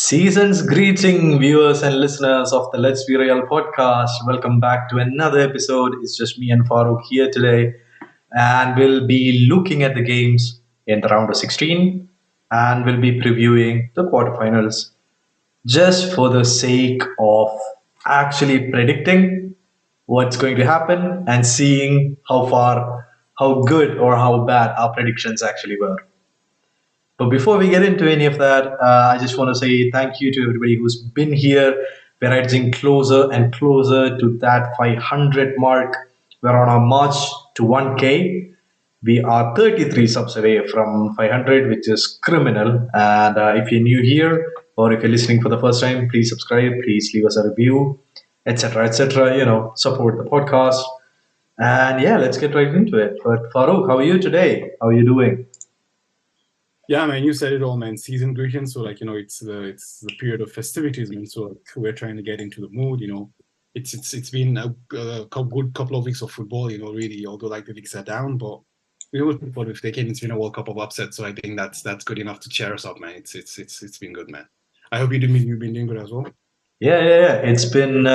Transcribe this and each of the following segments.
Season's greeting, viewers and listeners of the Let's Be Real podcast. Welcome back to another episode. It's just me and Farooq here today, and we'll be looking at the games in the round of 16 and we'll be previewing the quarterfinals just for the sake of actually predicting what's going to happen and seeing how good or how bad our predictions actually were. But before we get into any of that, I just want to say thank you to everybody who's been here. We're edging closer and closer to that 500 mark. We're on our march to 1K. We are 33 subs away from 500, which is criminal. And if you're new here or if you're listening for the first time, please subscribe, please leave us a review, etc., etc. Support the podcast. And yeah, let's get right into it. But Farooq, how are you today? How are you doing? Yeah, man, you said it all, man. Season greetings. So, it's the period of festivities, man. So, we're trying to get into the mood. It's been a good couple of weeks of football. Really, although the leagues are down, but we will put if they can. It's been a World Cup of upset, so I think that's good enough to cheer us up, man. It's been good, man. I hope you've been doing good as well. Yeah. It's been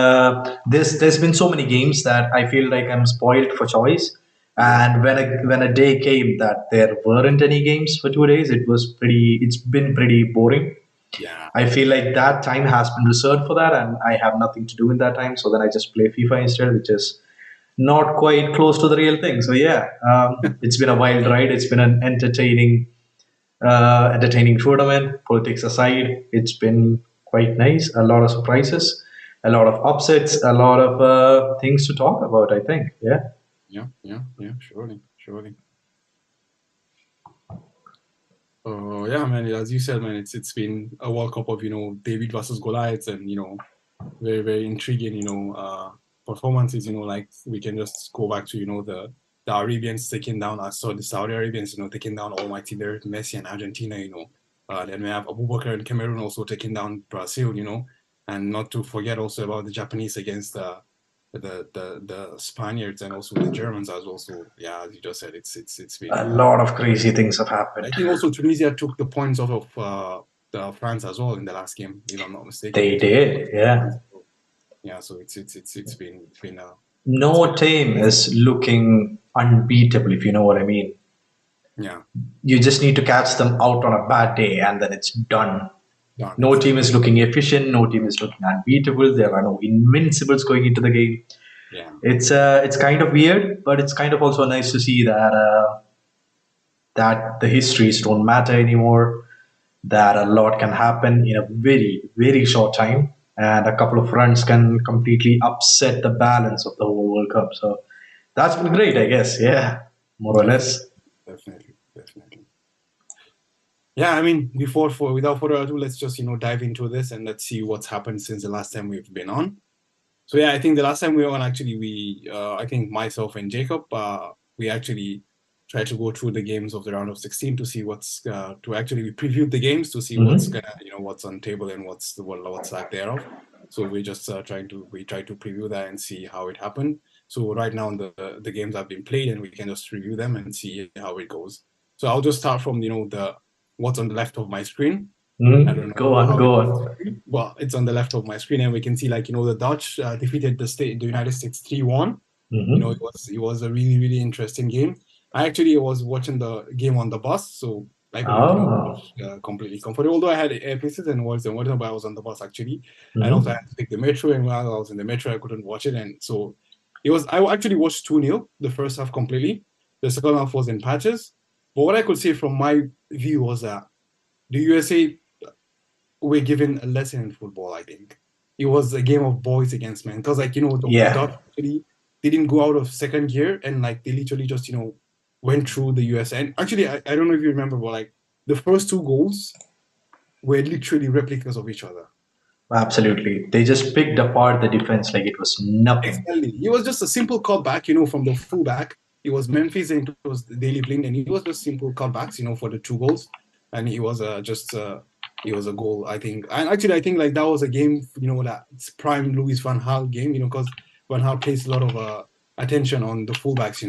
there's been so many games that I feel like I'm spoiled for choice. And when a day came that there weren't any games for 2 days, it's been pretty boring. Yeah. I feel like that time has been reserved for that, and I have nothing to do in that time. So then I just play FIFA instead, which is not quite close to the real thing. So yeah, it's been a wild ride. It's been an entertaining tournament. Politics aside, it's been quite nice. A lot of surprises, a lot of upsets, a lot of things to talk about. I think, yeah. Yeah. Surely. Oh yeah, man. As you said, man, it's been a World Cup of David versus Goliath, and very very intriguing performances. Like we can just go back to the Arabians taking down. I saw the Saudi Arabians taking down Almighty there, Messi and Argentina. Then we have Abubakar and Cameroon also taking down Brazil. And not to forget also about the Japanese against the Spaniards and also the Germans as well. So yeah, as you just said, it's been a lot of crazy things have happened. I think also Tunisia took the points off of France as well in the last game, if I'm not mistaken. They did, yeah. Yeah, so it's been no team is looking unbeatable, if you know what I mean. Yeah. You just need to catch them out on a bad day and then it's done. No team is looking efficient. No team is looking unbeatable. There are no invincibles going into the game. Yeah. It's kind of weird, but it's kind of also nice to see that that the histories don't matter anymore. That a lot can happen in a very very short time, and a couple of runs can completely upset the balance of the whole World Cup. So that's been great, I guess. Yeah, more or less. Definitely. Yeah, I mean, without further ado, let's just dive into this and let's see what's happened since the last time we've been on. So yeah, I think the last time we were on, actually, I think myself and Jacob, we actually tried to go through the games of the round of 16 to see we previewed the games to see what's what's on table and what's lack thereof. So we just tried to preview that and see how it happened. So right now the games have been played and we can just review them and see how it goes. So I'll just start from what's on the left of my screen. I don't know. Go on. Well, it's on the left of my screen, and we can see the Dutch defeated the United States 3-1. It was a really really interesting game. I actually was watching the game on the bus, so I couldn't completely comfortable. Although I had earpieces and whatever, but I was on the bus actually. And also I had to take the metro, and while I was in the metro, I couldn't watch it, and so it was. I actually watched 2-0 the first half completely. The second half was in patches. But what I could say from my view was that the USA were given a lesson in football. I think it was a game of boys against men, because the Dutch actually didn't go out of second gear, and they literally just went through the US. And actually, I don't know if you remember, but the first two goals were literally replicas of each other. Absolutely, they just picked apart the defense like it was nothing. Exactly. It was just a simple cutback, from the fullback. It was Memphis and it was Daley Blind, and it was just simple cutbacks, for the two goals, and it was it was a goal, I think. And actually, I think that was a game, that's prime Louis van Gaal game, because Van Gaal placed a lot of attention on the fullbacks,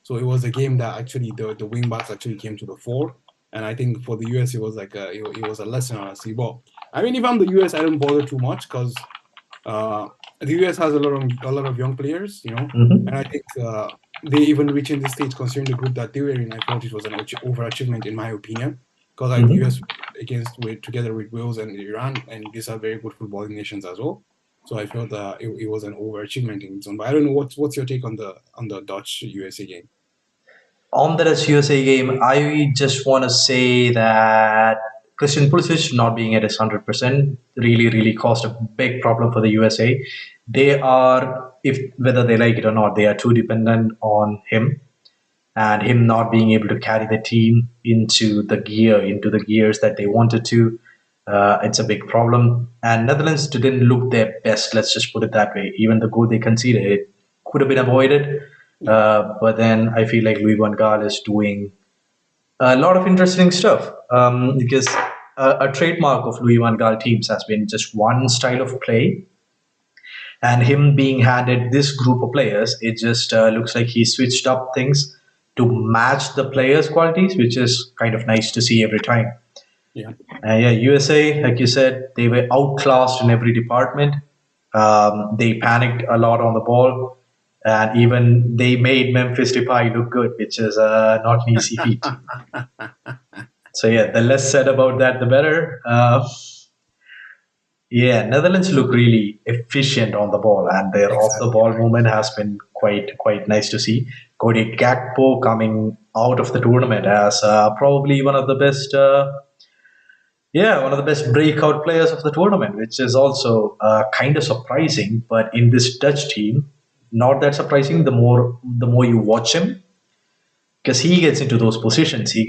So it was a game that actually the wing backs actually came to the fore, and I think for the US it was it was a lesson, honestly. But I mean, if I'm the US, I don't bother too much because the US has a lot of young players, you know, and I think they even reaching this stage, considering the group that they were in, I felt it was an overachievement in my opinion, because the US against with together with Wales and Iran, and these are very good footballing nations as well. So I felt it was an overachievement in its own. But I don't know what's your take on the Dutch USA game. On the USA game, I just want to say that Christian Pulisic not being at his 100% really caused a big problem for the USA. They are, if whether they like it or not, they are too dependent on him, and him not being able to carry the team into the gears that they wanted to. It's a big problem. And Netherlands didn't look their best. Let's just put it that way. Even the goal they conceded, it could have been avoided. Yeah. But then I feel like Louis van Gaal is doing a lot of interesting stuff, because a trademark of Louis van Gaal teams has been just one style of play, and him being handed this group of players, it just looks like he switched up things to match the players' qualities, which is kind of nice to see every time. Yeah. Yeah, USA, like you said, they were outclassed in every department. They panicked a lot on the ball, and even they made Memphis Depay look good, which is not an easy feat. So yeah, the less said about that, the better. Yeah, Netherlands look really efficient on the ball, and their off the Exactly ball right. movement has been quite nice to see. Cody Gakpo coming out of the tournament as probably one of the best. Yeah, one of the best breakout players of the tournament, which is also kind of surprising. But in this Dutch team, not that surprising. The more you watch him, because he gets into those positions, he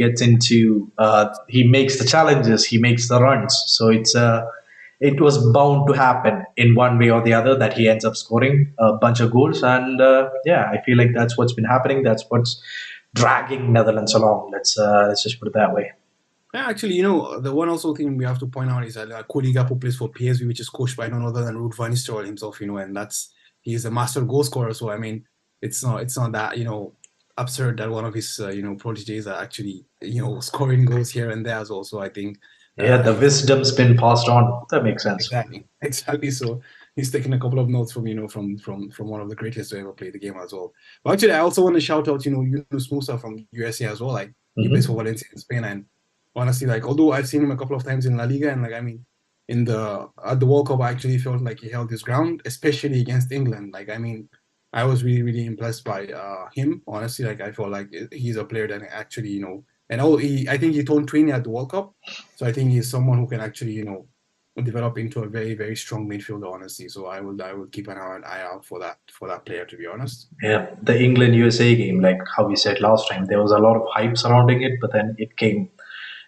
makes the challenges, he makes the runs. So it was bound to happen in one way or the other that he ends up scoring a bunch of goals. And yeah, I feel like that's what's been happening. That's what's dragging Netherlands along. Let's just put it that way. Yeah, actually, you know, the one also thing we have to point out is that Cody Gakpo plays for PSV, which is coached by none other than Ruud van Nistelrooy himself, you know, and he's a master goal scorer. So I mean, it's not that, you know, absurd that one of his you know, proteges are actually, you know, scoring goals here and there as well. So I think Yeah, the he's wisdom's been passed on. That makes sense. exactly. So he's taken a couple of notes from, you know, from one of the greatest to ever play the game as well. But actually, I also want to shout out, you know, Yunus Musa from USA as well. Like he plays for Hmm. Valencia in Spain, and honestly, like although I've seen him a couple of times in La Liga, and like I mean, in the at the World Cup, I actually felt like he held his ground, especially against England. Like I mean, I was really impressed by him. Honestly, like I felt like he's a player that actually, you know, and I think he turned 20 at the World Cup, so I think he's someone who can actually, you know, develop into a very strong midfielder. Honestly, so I would keep an eye out for that player, to be honest. Yeah, the England USA game, like how we said last time, there was a lot of hype surrounding it, but then it came,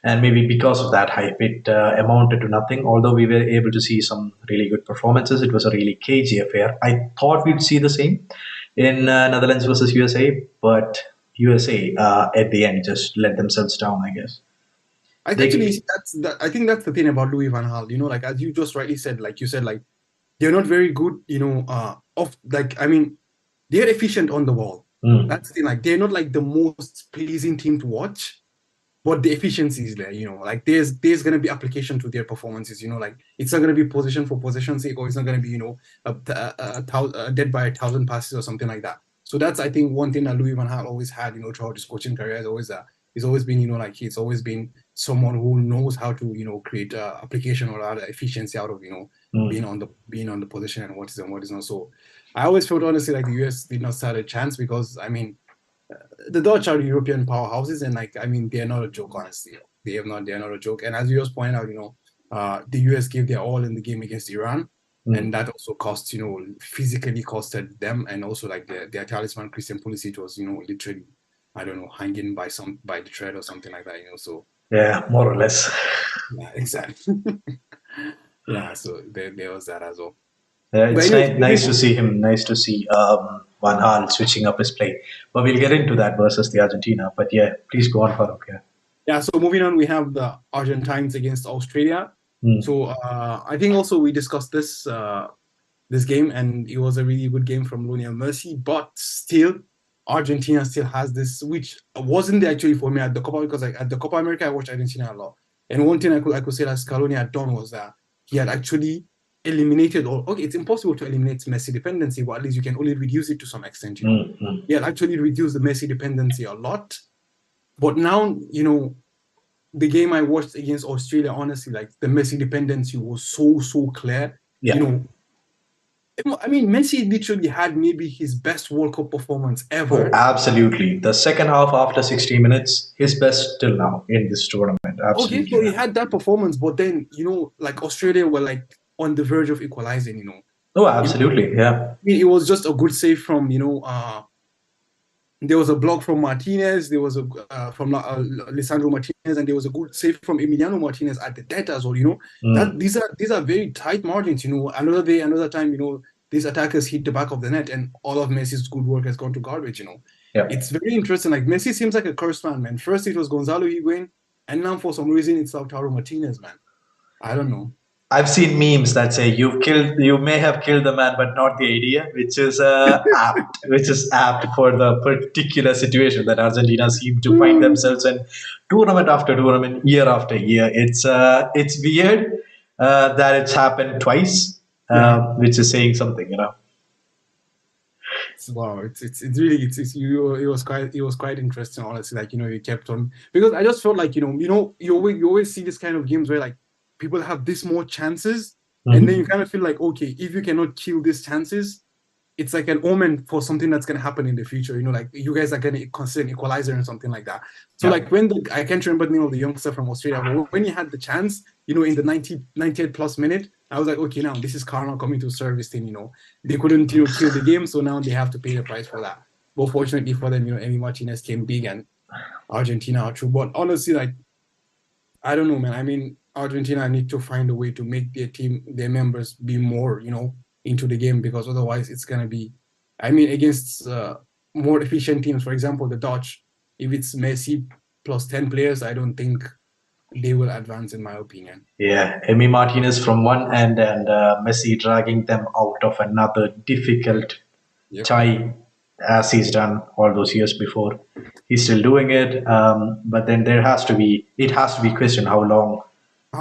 and maybe because of that hype, it amounted to nothing. Although we were able to see some really good performances, it was a really cagey affair. I thought we'd see the same in Netherlands versus USA, but USA at the end just let themselves down, I guess. I actually They, I think that's the thing about Louis van Gaal. You know, like as you just rightly said, like you said, like they're not very good. You know, off like I mean, they're efficient on the ball. mm, That's the thing. Like they're not like the most pleasing team to watch, but the efficiency is there. You know, like there's gonna be application to their performances. You know, like it's not gonna be position for position's sake, or it's not gonna be, you know, a dead by 1,000 passes or something like that. So that's, I think, one thing that Louis van Gaal always had. You know, throughout his coaching career is always that he's always been, you know, like he's always been someone who knows how to, you know, create application or other efficiency out of, you know, mm. being on the position and what is not. So I always felt honestly like the US did not stand a chance because I mean the Dutch are European powerhouses, and like I mean, they're not a joke. Honestly, they're not a joke. And as you just pointed out, you know, the US gave their all in the game against Iran, and Mm. that also cost, you know, physically costed them, and also like their talisman Christian Pulisic was, you know, literally, I don't know, hanging by the thread or something like that. You know, so Yeah, more or less. yeah, exactly. Yeah, so there was that as well. But It's anyways, moving nice to on. see him. Nice to see Van Gaal switching up his play. But we'll get into that versus the Argentina. But yeah, please go on, Farooq. Yeah. Yeah, so moving on, we have the Argentines against Australia. Mm. So I think also we discussed this game, and it was a really good game from Lionel Messi. But still, Argentina still has this, which wasn't there actually for me at the Copa, because like at the Copa America I watched Argentina a lot, and one thing I could say that Scaloni had done was that he had actually eliminated, or okay, it's impossible to eliminate Messi dependency, but at least you can only reduce it to some extent, you know. He had actually reduced the Messi dependency a lot. But now, you know, the game I watched against Australia, honestly, like the Messi dependency was so clear. Yeah. You know, I mean, Messi literally had maybe his best World Cup performance Oh, ever. absolutely. The second half after 60 minutes, his best till now in this tournament. Okay, Absolutely. so he had that performance, but then, you know, like Australia were like on the verge of equalizing, you know. Oh, You know, absolutely. Yeah. it was just a good save from, you know, there was a block from Martinez, there was a from Lisandro Martinez, and there was a good save from Emiliano Martinez at the dead as well. You know that these are very tight margins. You know, another day, another time. You know, these attackers hit the back of the net, and all of Messi's good work has gone to garbage. You know, Yeah. it's very interesting. Like Messi seems like a cursed man, man. First it was Gonzalo Higuain, and now for some reason it's Lautaro Martinez, man. I don't know. I've seen memes that say you may have killed the man, but not the idea, which is apt for the particular situation that Argentina seem to find themselves in, tournament after tournament, year after year. It's weird that it's happened twice, Yeah. which is saying something, you know. Wow, it's really it's you it was quite interesting, honestly. Like, you know, you kept on, because I just felt like, you always see this kind of games where like people have this more chances, and then you kind of feel like, okay, if you cannot kill these chances, it's like an omen for something that's going to happen in the future. You know, like you guys are going to consider an equalizer and something like that. So Yeah. like when I can't remember the name of the youngster from Australia, but when he had the chance, you know, in the 98th plus minute, I was like, okay, now this is karma coming to serve this team. You know, they couldn't, you know, kill the game, so now they have to pay the price for that. But fortunately for them, you know, Emi Martinez came big and Argentina are true. But honestly, like, I don't know, man. I mean, Argentina need to find a way to make their team, their members be more, you know, into the game, because otherwise it's gonna be, I mean, against more efficient teams, for example, the Dutch, if it's Messi plus 10 players, I don't think they will advance, in my opinion. Yeah, Emi Martinez from one end and Messi dragging them out of another difficult Yep. tie as he's done all those years before. He's still doing it, but then it has to be questioned how long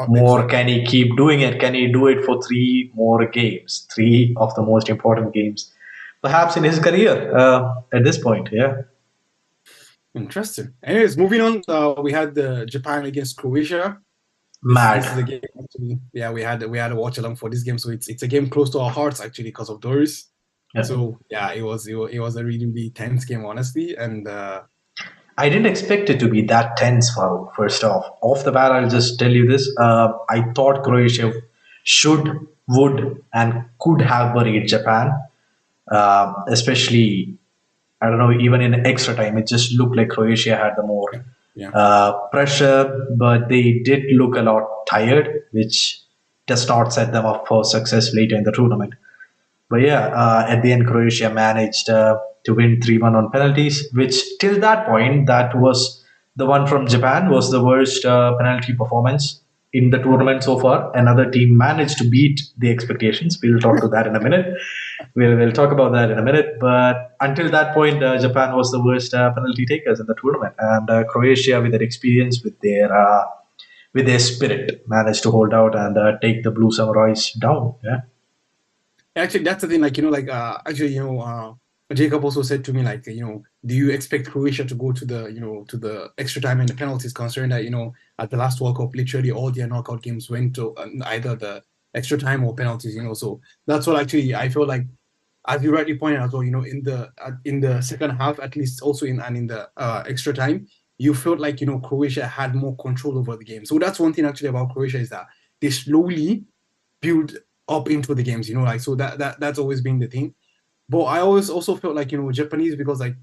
more Exactly. can he keep doing it? Can he do it for three more games, three of the most important games, perhaps in his career at this point? Yeah, Interesting. Anyways, moving on, we had the Japan against Croatia. This is a mad. game actually. Yeah, we had a watch along for this game, so it's a game close to our hearts actually because of Doris. Yeah. So yeah, it was a really tense game, honestly, and I didn't expect it to be that tense, Farooq. First off the bat, I'll just tell you this. I thought Croatia should, would, and could have buried Japan, especially, I don't know, even in extra time. It just looked like Croatia had the more yeah, pressure, but they did look a lot tired, which does not set them up for success later in the tournament. But yeah, at the end, Croatia managed to win 3-1 on penalties, which till that point, that was the one from Japan, was the worst penalty performance in the tournament so far. Another team managed to beat the expectations. We'll talk to that in a minute. We'll talk about that in a minute. But until that point, Japan was the worst penalty takers in the tournament. And Croatia, with their experience, with their spirit, managed to hold out and take the Blue Samurais down. Yeah. actually that's the thing. Like, you know, like actually, you know, Jacob also said to me, like, you know, do you expect Croatia to go to the, you know, to the extra time and the penalties, considering that, you know, at the last World Cup, literally all their knockout games went to either the extra time or penalties, you know. So that's what actually I feel like, as you rightly pointed out, as well, you know, in the second half, at least also in the extra time, you felt like, you know, Croatia had more control over the game. So that's one thing actually about Croatia, is that they slowly build up into the games, you know, like, so that's always been the thing. But I always also felt like, you know, Japanese, because like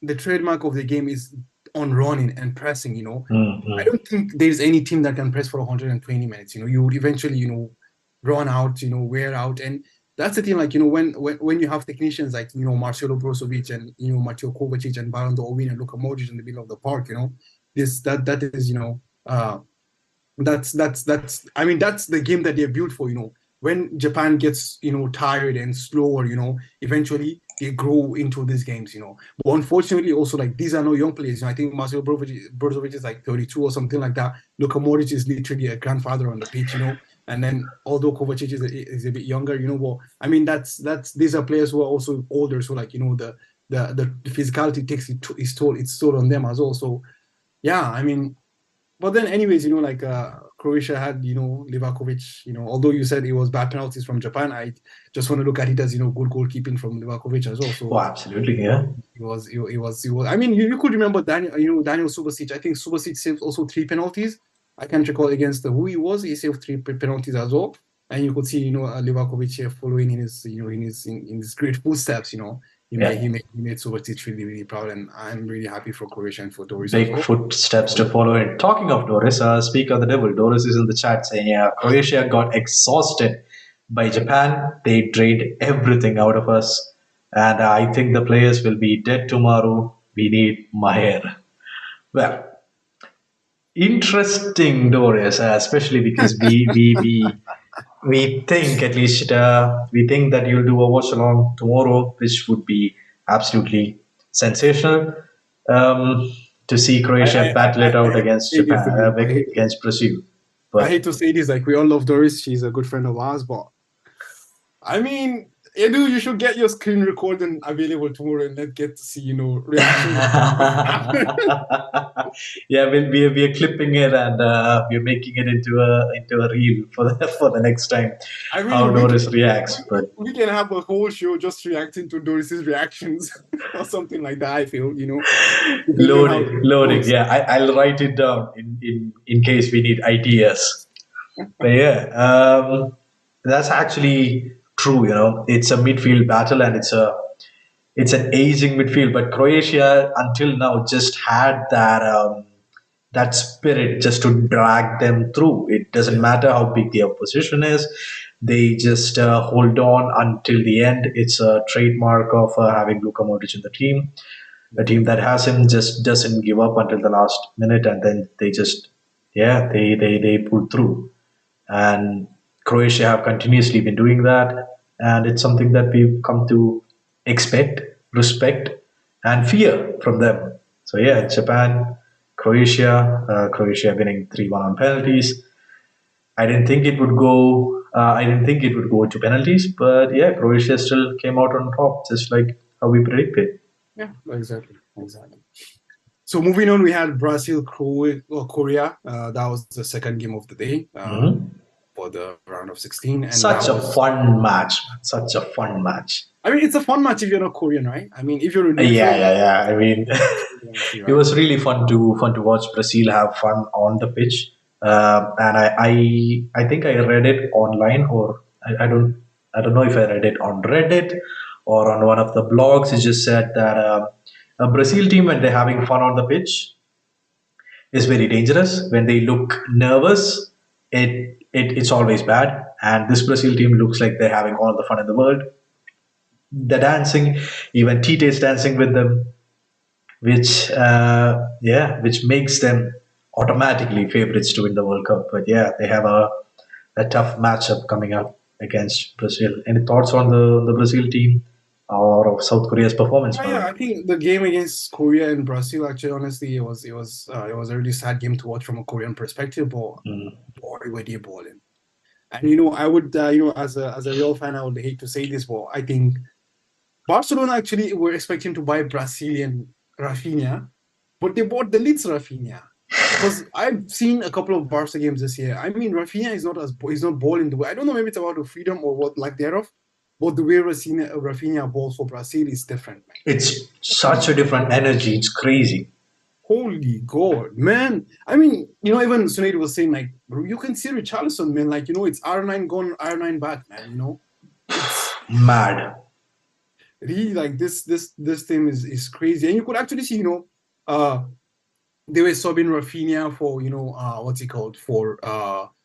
the trademark of the game is on running and pressing, you know. I Mm-hmm. don't think there's any team that can press for 120 minutes. You know, you would eventually, you know, run out, you know, wear out. And that's the thing, like, you know, when you have technicians like, you know, Marcelo Brozovic and, you know, Mateo Kovacic and Baron d'Or winner Luka Modric in the middle of the park, you know, that is, you know, that's I mean, that's the game that they're built for, you know. When Japan gets, you know, tired and slower, you know, eventually they grow into these games, you know. But unfortunately, also, like, these are no young players. You know, I think Marcelo Brozovic is like 32 or something like that. Luka Modric is literally a grandfather on the pitch, you know. And then although Kovacic is a bit younger, well, I mean that's these are players who are also older, so like the physicality takes its toll on them as well. So yeah, I mean, but then anyways, like Croatia had Livakovic. Although you said it was bad penalties from Japan, I just want to look at it as good goalkeeping from Livakovic as well. Oh, So absolutely, yeah. it was. I mean, you could remember Daniel Subasic. I think Subasic saved also three penalties. I can't recall against who he was. He saved three penalties as well, and you could see Livakovic here following in his in his great footsteps. Yeah. He made Subasic really really proud, and I'm really happy for Croatia and for Doris as Big well. footsteps to follow. And talking of Doris, speak of the devil. Doris is in the chat saying, yeah, Croatia got exhausted by Japan. They drained everything out of us. And I think the players will be dead tomorrow. We need Maher. Well, interesting, Doris, especially because we think at least we think that you'll do a watch along tomorrow, which would be absolutely sensational um, to see Croatia battle it out I hate to against say this Japan, to you. against Brazil. I But hate to say this, like we all love Doris. She's a good friend of ours, but I mean, Edu, you should get your screen recording available tomorrow and let's get to see, reactions. yeah, we are clipping it and we're making it into a reel for the next time. I mean, How Doris reacts, but we can have a whole show just reacting to Doris's reactions or something like that. I feel, depending on how it loading. goes. Yeah, I'll write it down in case we need ideas. But yeah, that's actually true. It's a midfield battle and it's an aging midfield. But Croatia until now just had that spirit just to drag them through. It doesn't Yes. matter how big the opposition is. They just hold on until the end. It's a trademark of having Luka Modric in the team. A team that has him just doesn't give up until the last minute, and then they just, yeah, they pull through. And Croatia have continuously been doing that, and it's something that we've come to expect, respect, and fear from them. So yeah, Japan, Croatia winning 3-1 on penalties. I didn't think it would go. I didn't think it would go to penalties, but yeah, Croatia still came out on top, just like how we predicted. Yeah, exactly. So moving on, we had Brazil, Korea. That was the second game of the day for the round of 16. And Such a fun match. Such a fun match. I mean, it's a fun match if you're not Korean, right? I mean, if you're a neutral, yeah. I mean, it was really fun to watch Brazil have fun on the pitch. And I think I read it online, or I don't know if I read it on Reddit or on one of the blogs. It just said that a Brazil team, when they're having fun on the pitch, is very dangerous. When they look nervous, it's always bad. And this Brazil team looks like they're having all the fun in the world. The dancing, even Tite is dancing with them, which makes them automatically favorites to win the World Cup. But yeah, they have a tough matchup coming up against Brazil. Any thoughts on the Brazil team or of South Korea's performance? Yeah, I think the game against Korea and Brazil, actually, honestly, it was a really sad game to watch from a Korean perspective. But boy, were they balling! And I would, as a real fan, I would hate to say this, but I think Barcelona actually were expecting to buy Brazilian Rafinha, but they bought the Leeds Rafinha. Because I've seen a couple of Barca games this year. I mean, Rafinha is not balling the way. I don't know, maybe it's about the freedom or what like thereof. But the way Rafinha balls for Brazil is different, man. It's such a different energy. It's crazy. Holy God, man. I mean, even Sunaid was saying, like, you can see Richarlison, man. Like, it's R9 gone, R9 back, man, It's mad. Really, like, this team is crazy. And you could actually see, they were subbing Rafinha for, what's it called? For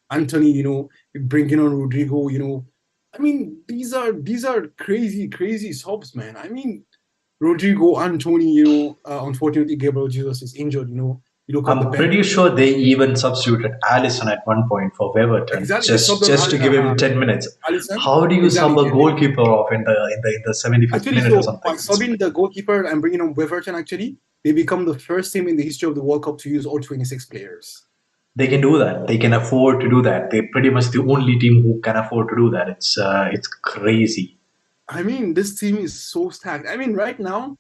Anthony, bringing on Rodrigo, I mean, these are crazy subs, man. I mean, Rodrigo, Anthony, unfortunately, Gabriel Jesus is injured, You look at I'm pretty sure they even substituted Allison at one point for Weverton, exactly, just to give him 10 minutes. Allison, how do you sub a goalkeeper off in the 75th actually, minute or something? By subbing the goalkeeper and bringing on Weverton, actually, they become the first team in the history of the World Cup to use all 26 players. They can do that. They can afford to do that. They're pretty much the only team who can afford to do that. It's crazy. I mean, this team is so stacked. I mean, right now,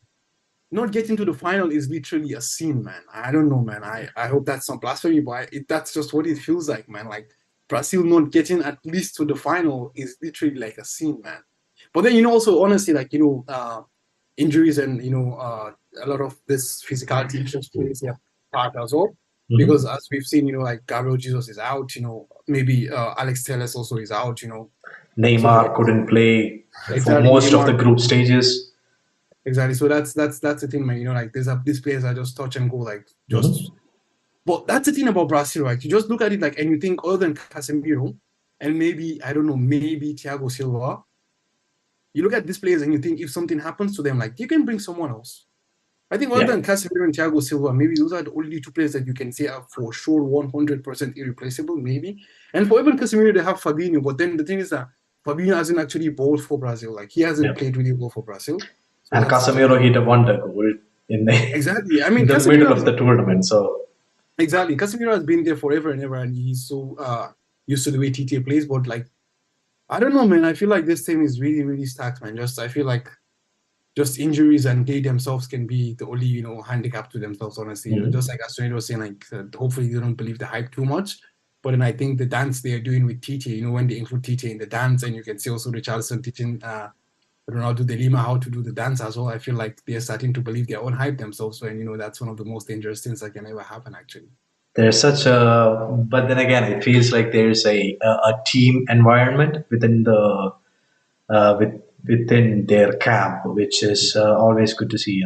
not getting to the final is literally a sin, man. I don't know, man. I hope that's not blasphemy, but that's just what it feels like, man. Like Brazil not getting at least to the final is literally like a sin, man. But then, also honestly, like, injuries and, a lot of this physicality just plays a part as well. Because Mhm. as we've seen, like Gabriel Jesus is out, maybe Alex Telles also is out, so Neymar couldn't play for exactly most of the Neymar. group stages. Exactly. So that's the thing, man. Like these players are just touch and go, like just. Mhm. But that's the thing about Brazil, right? You just look at it like, and you think other than Casemiro, and maybe I don't know, maybe Thiago Silva. You look at these players and you think if something happens to them, like you can bring someone else. I think other Yeah, than Casemiro and Thiago Silva, maybe those are the only two players that you can say are for sure 100% irreplaceable, maybe. And for even Casemiro, they have Fabinho. But then the thing is that Fabinho hasn't actually bowled for Brazil. Like he yeah. hasn't played really well for Brazil. So And that's just Casemiro hit a wonder goal in the exactly. I mean, in the Casemiro middle of has the tournament. So exactly. Casemiro has been there forever and ever, and he's so used to the way TTA plays. But like, I don't know, man. I feel like this team is really, really stacked, man. I feel like just injuries and they themselves can be the only handicap to themselves. Honestly, just mhm. like Astrid was saying, like hopefully they don't believe the hype too much. But then I think the dance they are doing with TTA, when they include TTA in the dance, and you can see also Richarlison teaching Ronaldo de Lima how to do the dance as well. I feel like they're starting to believe their own hype themselves, and that's one of the most dangerous things that can ever happen, actually. There's such a, but then again, it feels like there's a team environment within the with within their camp, which is always good to see.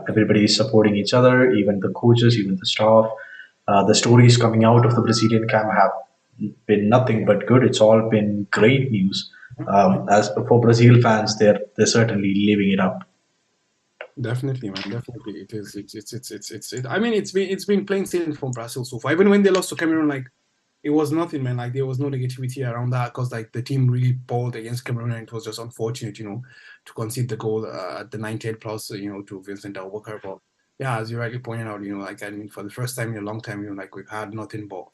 Everybody is supporting each other, even the coaches, even the staff. The stories coming out of the Brazilian camp have been nothing but good. It's all been great news. As for Brazil fans, they're certainly living it up. Definitely, man. Definitely, it is. I mean, it's been plain sailing from Brazil so far. Even when they lost to Cameroon, like it was nothing, man. Like there was no negativity around that because like the team really balled against Cameroon, and it was just unfortunate, to concede the goal at the 98th plus, to Vincent Walker. But yeah, as you rightly pointed out, like I mean, for the first time in a long time, like we've had nothing but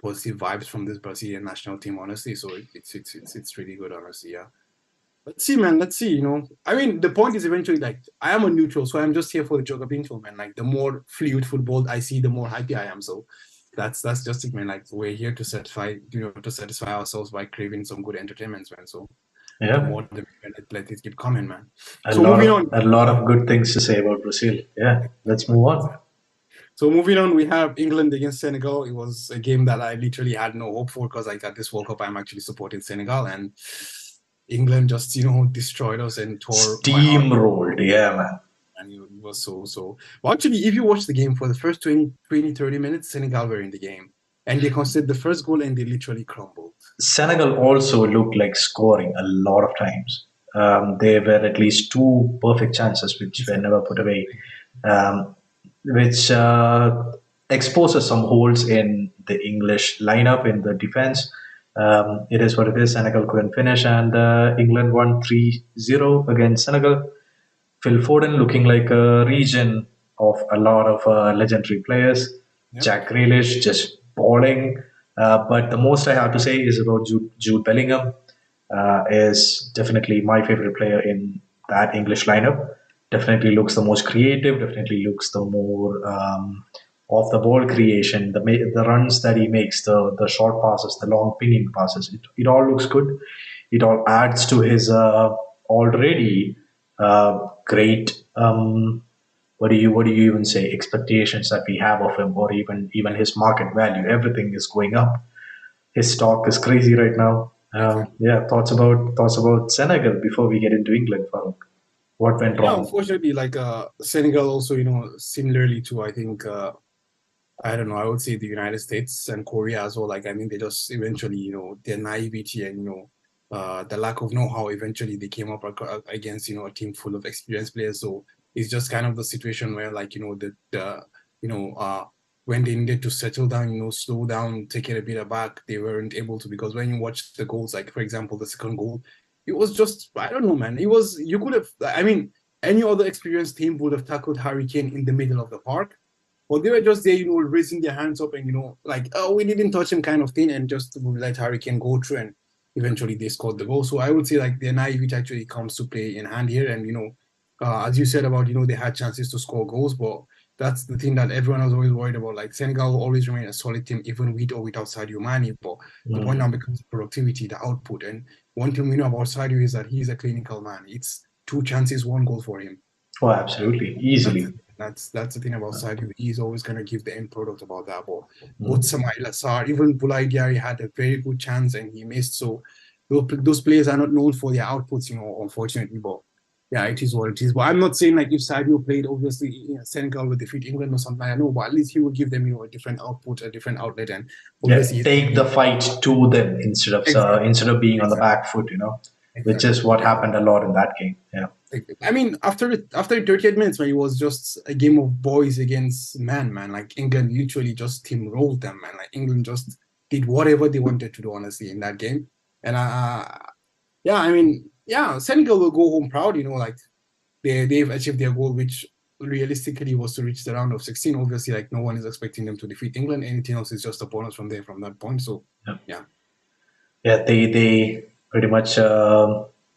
positive vibes from this Brazilian national team, honestly. So it's really good, honestly. Yeah. Let's see, man. Let's see. I mean, the point is eventually like I am a neutral, so I'm just here for the joke of being neutral, man. Like the more fluid football I see, the more happy I am. So that's just it, man. Like we're here to satisfy ourselves by craving some good entertainments, man. So the Yeah, more the let it keep coming, man. a So lot moving of on. a lot of good things to say about Brazil. Yeah, let's move on. So moving on, we have England against Senegal. It was a game that I literally had no hope for because like at this World Cup, I'm actually supporting Senegal, and England just destroyed us and tore my heart. Steamrolled, yeah, man. And it was so. Well, actually, if you watch the game for the first 30 minutes, Senegal were in the game. And they conceded the first goal and they literally crumbled. Senegal also looked like scoring a lot of times. There were at least two perfect chances which were never put away, um, which exposes some holes in the English lineup in the defense. It is what it is. Senegal couldn't finish, and England won 3-0 against Senegal. Phil Foden looking like a region of a lot of legendary players. Yep. Jack Grealish just balling. But the most I have to say is about Jude Bellingham. Is definitely my favorite player in that English lineup. Definitely looks the most creative. Definitely looks the more off the ball creation. The runs that he makes, the short passes, the long pinging passes. It all looks good. It all adds to his already great what do you even say expectations that we have of him, or even his market value. Everything is going up. His stock is crazy right now. Exactly. Yeah, thoughts about Senegal before we get into England, Farooq. What went Yeah, wrong? unfortunately, like Senegal also, similarly to I think I don't know, I would say the United States and Korea as well. Like I mean, they just eventually, their naivety and the lack of know-how. Eventually, they came up against a team full of experienced players. So it's just kind of the situation where like the you know when they needed to settle down, slow down, take it a bit aback, they weren't able to because when you watch the goals, like for example, the second goal, it was just I don't know, man. It was you could have. I mean, any other experienced team would have tackled Harry Kane in the middle of the park, But they were just there, raising their hands up and, like, oh, we didn't touch him kind of thing, and just let Harry Kane go through, and eventually they scored the goal. So I would say like their naivety actually comes to play in hand here. And, as you said about, they had chances to score goals, but that's the thing that everyone was always worried about. Like Senegal will always remain a solid team, even with or without Sadio Mane. But the point now becomes productivity, the output. And one thing we know about Sadio is that he's a clinical man. It's 2 chances, 1 goal for him. Oh, absolutely, easily. That's the thing about Sadio. He's always going to give the end product about that. But both Samaila Sarr, even Boulaye Diarry had a very good chance and he missed. So those players are not known for their outputs, unfortunately. But yeah, it is what it is. But I'm not saying like if Sadio played, obviously, Senegal would defeat England or something. I know, but at least he would give them, a different output, a different outlet, and obviously take the fight to them instead of being on the back foot, which is what happened a lot in that game. Yeah. I mean, after 38 minutes, when it was just a game of boys against man, like England literally just steamrolled them, man. Like England just did whatever they wanted to do, honestly, in that game. And yeah, I mean, yeah, Senegal will go home proud, like they've achieved their goal, which realistically was to reach the round of 16. Obviously, like no one is expecting them to defeat England. Anything else is just a bonus from that point. So yeah, they pretty much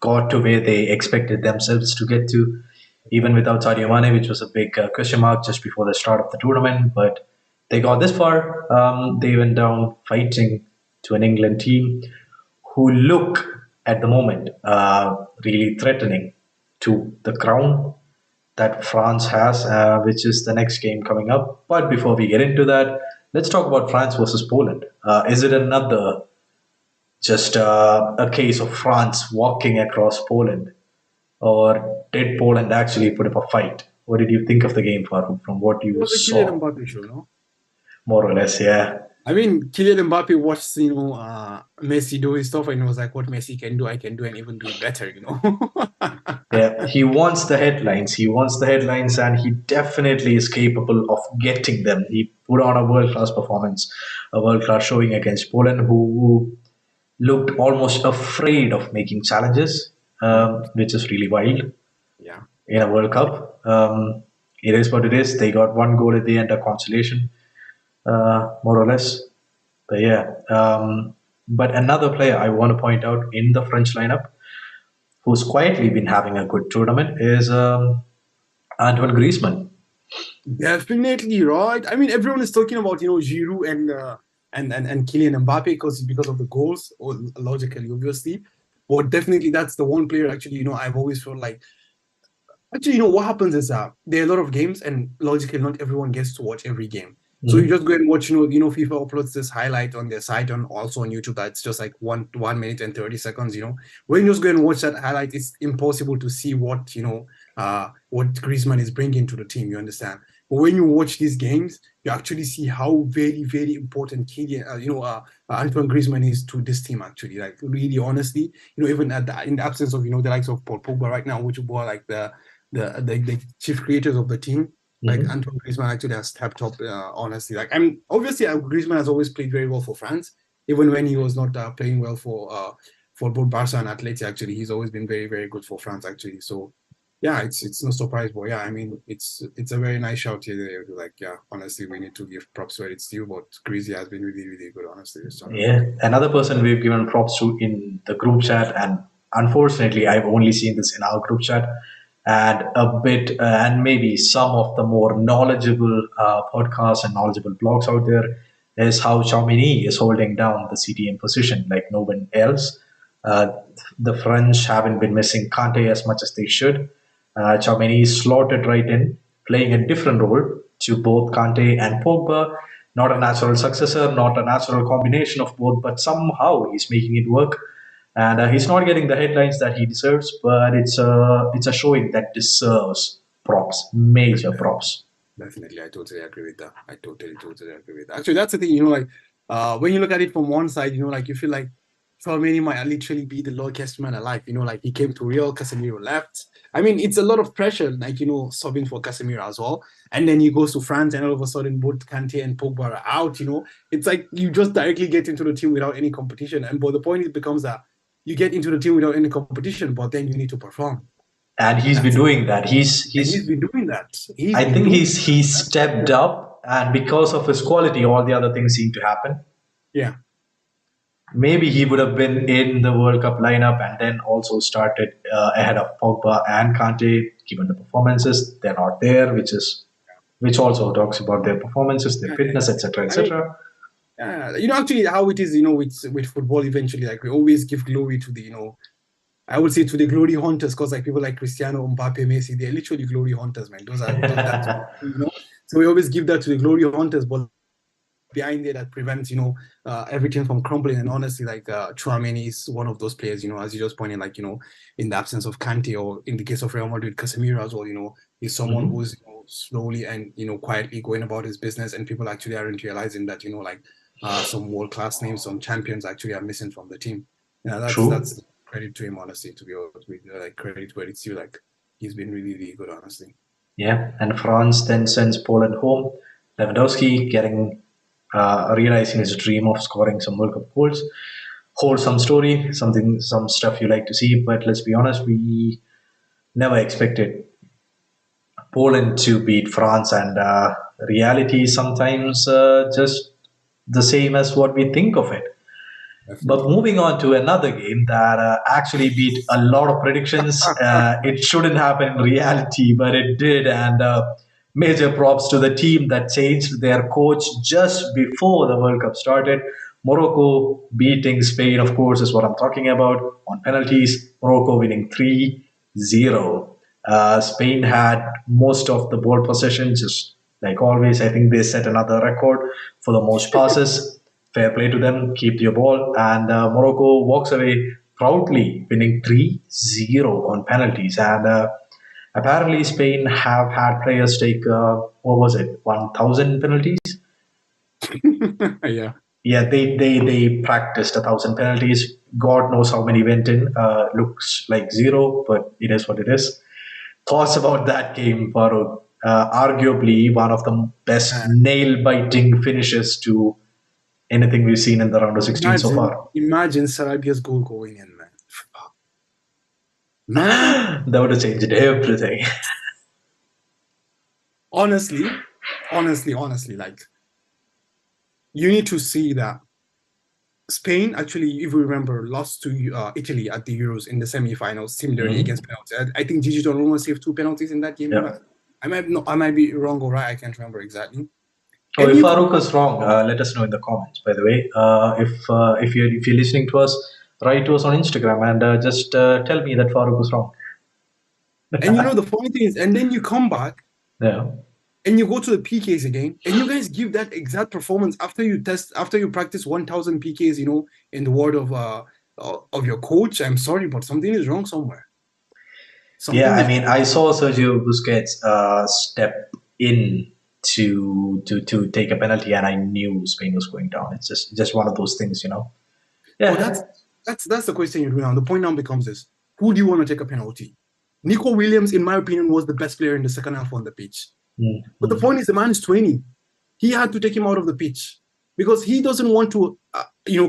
got to where they expected themselves to get to, even without Sadio Mane, which was a big question mark just before the start of the tournament. But they got this far. They went down fighting to an England team who look at the moment really threatening to the crown that France has, which is the next game coming up. But before we get into that, let's talk about France versus Poland. Is it another just a case of France walking across Poland, or did Poland actually put up a fight? What did you think of the game, Farooq, from what you saw? Kylian Mbappe show, no? More or less, yeah. I mean, Kylian Mbappe watched, Messi do his stuff, and he was like, what Messi can do, I can do, and even do it better, Yeah, he wants the headlines. He wants the headlines, and he definitely is capable of getting them. He put on a world-class performance, a world-class showing against Poland, who looked almost afraid of making challenges, which is really wild. Yeah. In a World Cup, it is what it is. They got 1 goal at the end, a consolation, more or less. But yeah, but another player I want to point out in the French lineup, who's quietly been having a good tournament, is Antoine Griezmann. Definitely, right? I mean, everyone is talking about Giroud and Kylian Mbappe because of the goals, or logically, obviously. But definitely, that's the one player. Actually, I've always felt like. Actually, what happens is there are a lot of games, and logically, not everyone gets to watch every game. So you just go and watch. FIFA uploads this highlight on their site and also on YouTube. That's just like 1 minute and 30 seconds. When you just go and watch that highlight, it's impossible to see what what Griezmann is bringing to the team. You understand? But when you watch these games, you actually see how very, very important Antoine Griezmann is to this team. Actually, like really, honestly, even in the absence of the likes of Paul Pogba right now, which were like the chief creators of the team. Like Antoine Griezmann actually has stepped up, honestly. Like, I mean, obviously, Griezmann has always played very well for France, even when he was not playing well for both Barca and Atleti. Actually, he's always been very, very good for France. Actually, so yeah, it's no surprise. But yeah, I mean, it's a very nice shout here. Like, yeah, honestly, we need to give props where it's due. But Griezmann has been really, really good, honestly. Yeah, another person we've given props to in the group chat, and unfortunately, I've only seen this in our group chat. And a bit, and maybe some of the more knowledgeable podcasts and knowledgeable blogs out there, is how Xiaomini is holding down the CDM position like no one else. The French haven't been missing Kante as much as they should. Xiaomini is slotted right in, playing a different role to both Kante and Pogba. Not a natural successor, not a natural combination of both, but somehow he's making it work. And he's not getting the headlines that he deserves, but it's a showing that deserves props, major props. Definitely, I totally agree with that. I totally agree with that. Actually, that's the thing, like when you look at it from one side, like you feel like Tchouaméni might literally be the luckiest man alive. Like he came to Real, Casemiro left. I mean, it's a lot of pressure, like subbing for Casemiro as well. And then he goes to France, and all of a sudden, both Kante and Pogba are out. It's like you just directly get into the team without any competition. But the point becomes that you get into the team without any competition, but then you need to perform. And he's been doing that. He's been doing that. I think he's stepped up And because of his quality, all the other things seem to happen. Yeah. Maybe he would have been in the World Cup lineup and then also started ahead of Pogba and Kante, given the performances. They're not there, which also talks about their performances, their Yeah, yeah, fitness, yeah. etc., I mean, etc. actually, how it is, with football, eventually, like we always give glory to the, I would say to the glory hunters, because like people like Cristiano, Mbappe, Messi, they're literally glory hunters, man. That's so we always give that to the glory hunters, but behind there that prevents everything from crumbling. And honestly, like Tchouaméni is one of those players, as you just pointed, like in the absence of Kante, or in the case of Real Madrid, Casemiro as well, is someone Mhm. who's slowly and quietly going about his business, and people actually aren't realizing that like some world class names, some champions actually are missing from the team. Yeah, that's True. credit to him, honestly. To be honest with you, like credit where it's due. Like he's been really really good, honestly. Yeah. And France then sends Poland home. Lewandowski getting realizing his dream of scoring some World Cup goals. Wholesome story, some stuff you like to see. But let's be honest, we never expected Poland to beat France, and reality is sometimes just the same as what we think of it. But Definitely. moving on to another game that actually beat a lot of predictions. It shouldn't happen in reality, but it did. And major props to the team that changed their coach just before the World Cup started. Morocco beating Spain, of course, is what I'm talking about on penalties. Morocco winning 3-0. Spain had most of the ball possession, just like always. I think they set another record for the most passes. Fair play to them, keep your ball. And Morocco walks away proudly, winning 3-0 on penalties. And apparently, Spain have had players take, what was it, 1,000 penalties? Yeah. Yeah, they practiced 1,000 penalties. God knows how many went in. Looks like zero, but it is what it is. Thoughts about that game, Farooq? Arguably one of the best nail biting finishes to anything we've seen in the round of 16 so far. Imagine Sarabia's goal going in, man. Man, That would have changed everything. honestly, honestly, like you need to see that Spain actually, if you remember, lost to Italy at the Euros in the semi-finals, similarly against Mhm. penalties. I think Gigi Donnarumma saved 2 penalties in that game. Yeah. I might be wrong or right. I can't remember exactly. Oh, And if you come Farooq is wrong, let us know in the comments. By the way, if you're listening to us, write to us on Instagram and just tell me that Farooq was wrong. and the funny thing is, and then you come back Yeah. and you go to the PKs again, and you guys give that exact performance after you practice 1,000 PKs, in the word of your coach. I'm sorry, but something is wrong somewhere. Yeah, Something I is mean, I saw Sergio Busquets step in to take a penalty, and I knew Spain was going down. It's just one of those things. But Yeah. that's the question you're doing now. The point now becomes this: who do you want to take a penalty? Nico Williams, in my opinion, was the best player in the second half on the pitch. But the Mm-hmm. point is, the man is 20. He had to take him out of the pitch because he doesn't want to,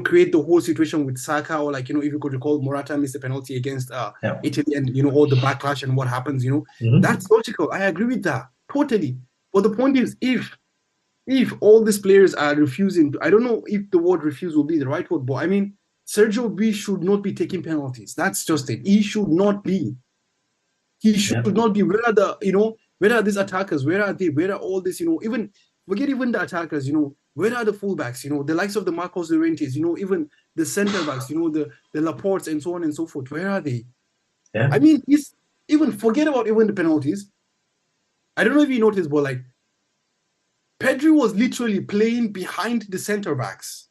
create the whole situation with Saka, or like, if you could recall, Morata missed the penalty against Yeah. Italy, and all the backlash and what happens. Mm-hmm. That's logical. I agree with that totally. But the point is, if all these players are refusing, I don't know if the word refuse will be the right word, but I mean, Sergio B should not be taking penalties. That's just it. He should not be. He should Yeah. not be. Where are these attackers? Where are they? Where are all this? Even forget even the attackers. Where are the fullbacks? The likes of the Marcos Llorentes. Even the centre backs. The Laportes and so on and so forth. Where are they? Yeah. I mean, he's even forget about even the penalties. I don't know if you noticed, but like Pedri was literally playing behind the centre backs.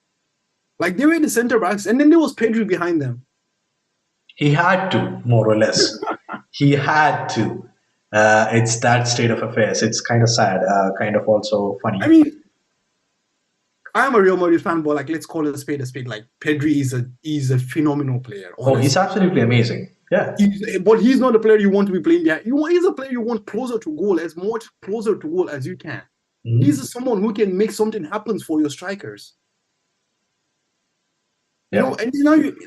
Like they were the centre backs, and then there was Pedri behind them. He had to, more or less. He had to. It's that state of affairs. It's kind of sad, kind of also I funny. mean, I'm a Real Madrid fan, but like let's call it a spade a spade. Like Pedri is a phenomenal player, Oh, he's honestly. absolutely amazing. Yeah. But he's not a player you want to be playing behind. He's a player you want closer to goal, as much closer to goal as you can. Mhm. He's someone who can make something happen for your strikers. Yeah. And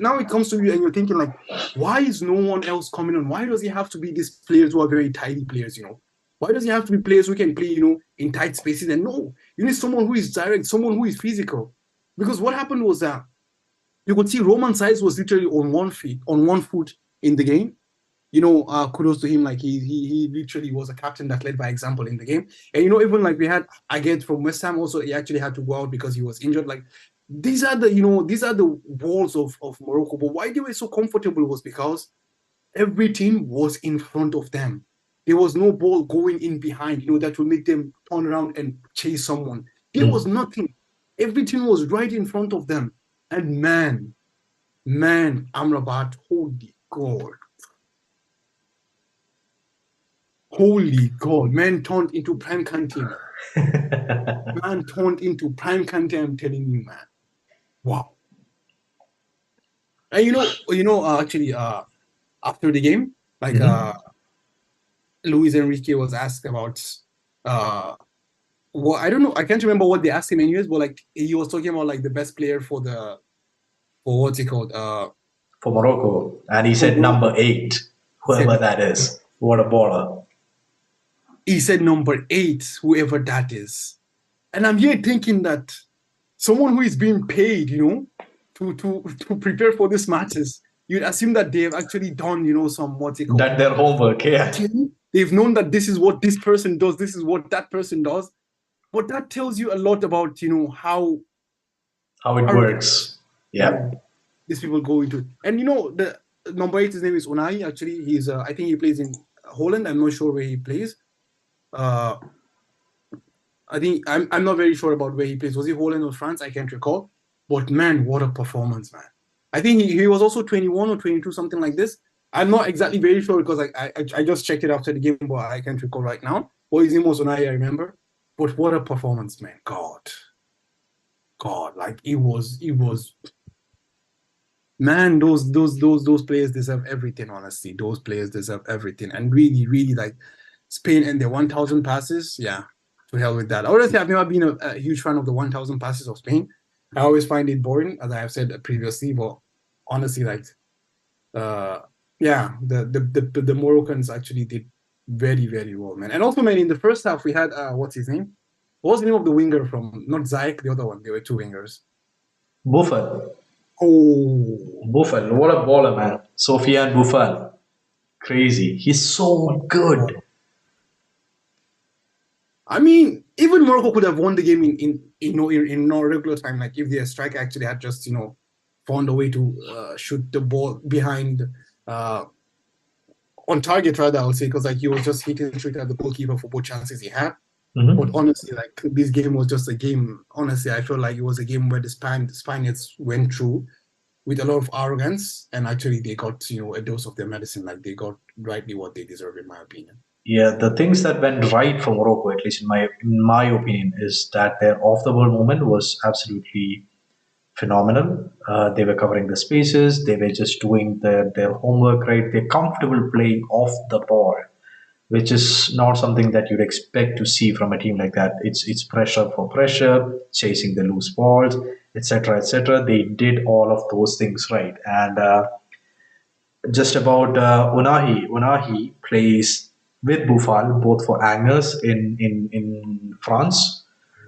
now it comes to you and you're thinking like, why is no one else coming on? Why does it have to be these players who are very tidy players? Why does he have to be players who can play, in tight spaces? And no, you need someone who is direct, someone who is physical. Because what happened was that you could see Roman Size was literally on 1 foot in the game. Kudos to him. Like he literally was a captain that led by example in the game. And even like we had again from West Ham also, he actually had to go out because he was injured. Like these are the walls of Morocco. But why they were so comfortable was because everything was in front of them. There was no ball going in behind, that will make them turn around and chase someone. There was nothing. Everything was right in front of them. And Amrabat, holy God, man turned into prime Kante. Man turned into prime Kante, I'm telling you, man. Wow. And actually, after the game, like Luis Enrique was asked about well, I don't know, I can't remember what they asked him anyways, but like he was talking about like the best player for what's it called? For Morocco, and he said Morocco. number 8, whoever that is. What a baller! He said number 8, whoever that is. And I'm here thinking that someone who is being paid, to prepare for these matches, you'd assume that they've actually done, some what's it called? That their homework, yeah. They've known that this is what this person does, this is what that person does. But that tells you a lot about, how it works. Yeah. These people go into it. And the number 8, his name is Unai. Actually, he's I think he plays in Holland. I'm not sure where he plays. I think I'm not very sure about where he plays. Was he Holland or France? I can't recall. But man, what a performance, man! I think he was also 21 or 22, something like this. I'm not exactly very sure because I just checked it after the game, but I can't recall right now. Or his name was Unai, I remember. But what a performance, man! God, like it was. Man, those players deserve everything. Honestly, those players deserve everything, and really, really like Spain and their 1,000 passes. Yeah, to hell with that. Honestly, I've never been a huge fan of the 1,000 passes of Spain. I always find it boring, as I have said previously. But honestly, like, yeah, the Moroccans actually did very, very well, man. And also, man, in the first half we had what's his name? What was the name of the winger from not Ziyech, the other one? There were two wingers. Buffon. Oh, Buffon, what a baller, man. Sofiane Buffon. Crazy. He's so good. I mean, even Morocco could have won the game in no regular time. Like if their striker actually had just found a way to shoot the ball behind on target, rather I would say, because like he was just hitting straight at the goalkeeper for both chances he had. But honestly, like this game was just a game. Honestly, I felt like it was a game where the Spaniards went through with a lot of arrogance, and actually they got a dose of their medicine. Like they got rightly what they deserve, in my opinion. Yeah, the things that went right for Morocco, at least in my opinion, is that their off the ball movement was absolutely phenomenal. They were covering the spaces. They were just doing their homework right. They're comfortable playing off the ball, which is not something that you'd expect to see from a team like that. It's pressure for pressure, chasing the loose balls, etc., etc. They did all of those things right, and just about Unahi. Unahi plays with Buffal both for Angers in France.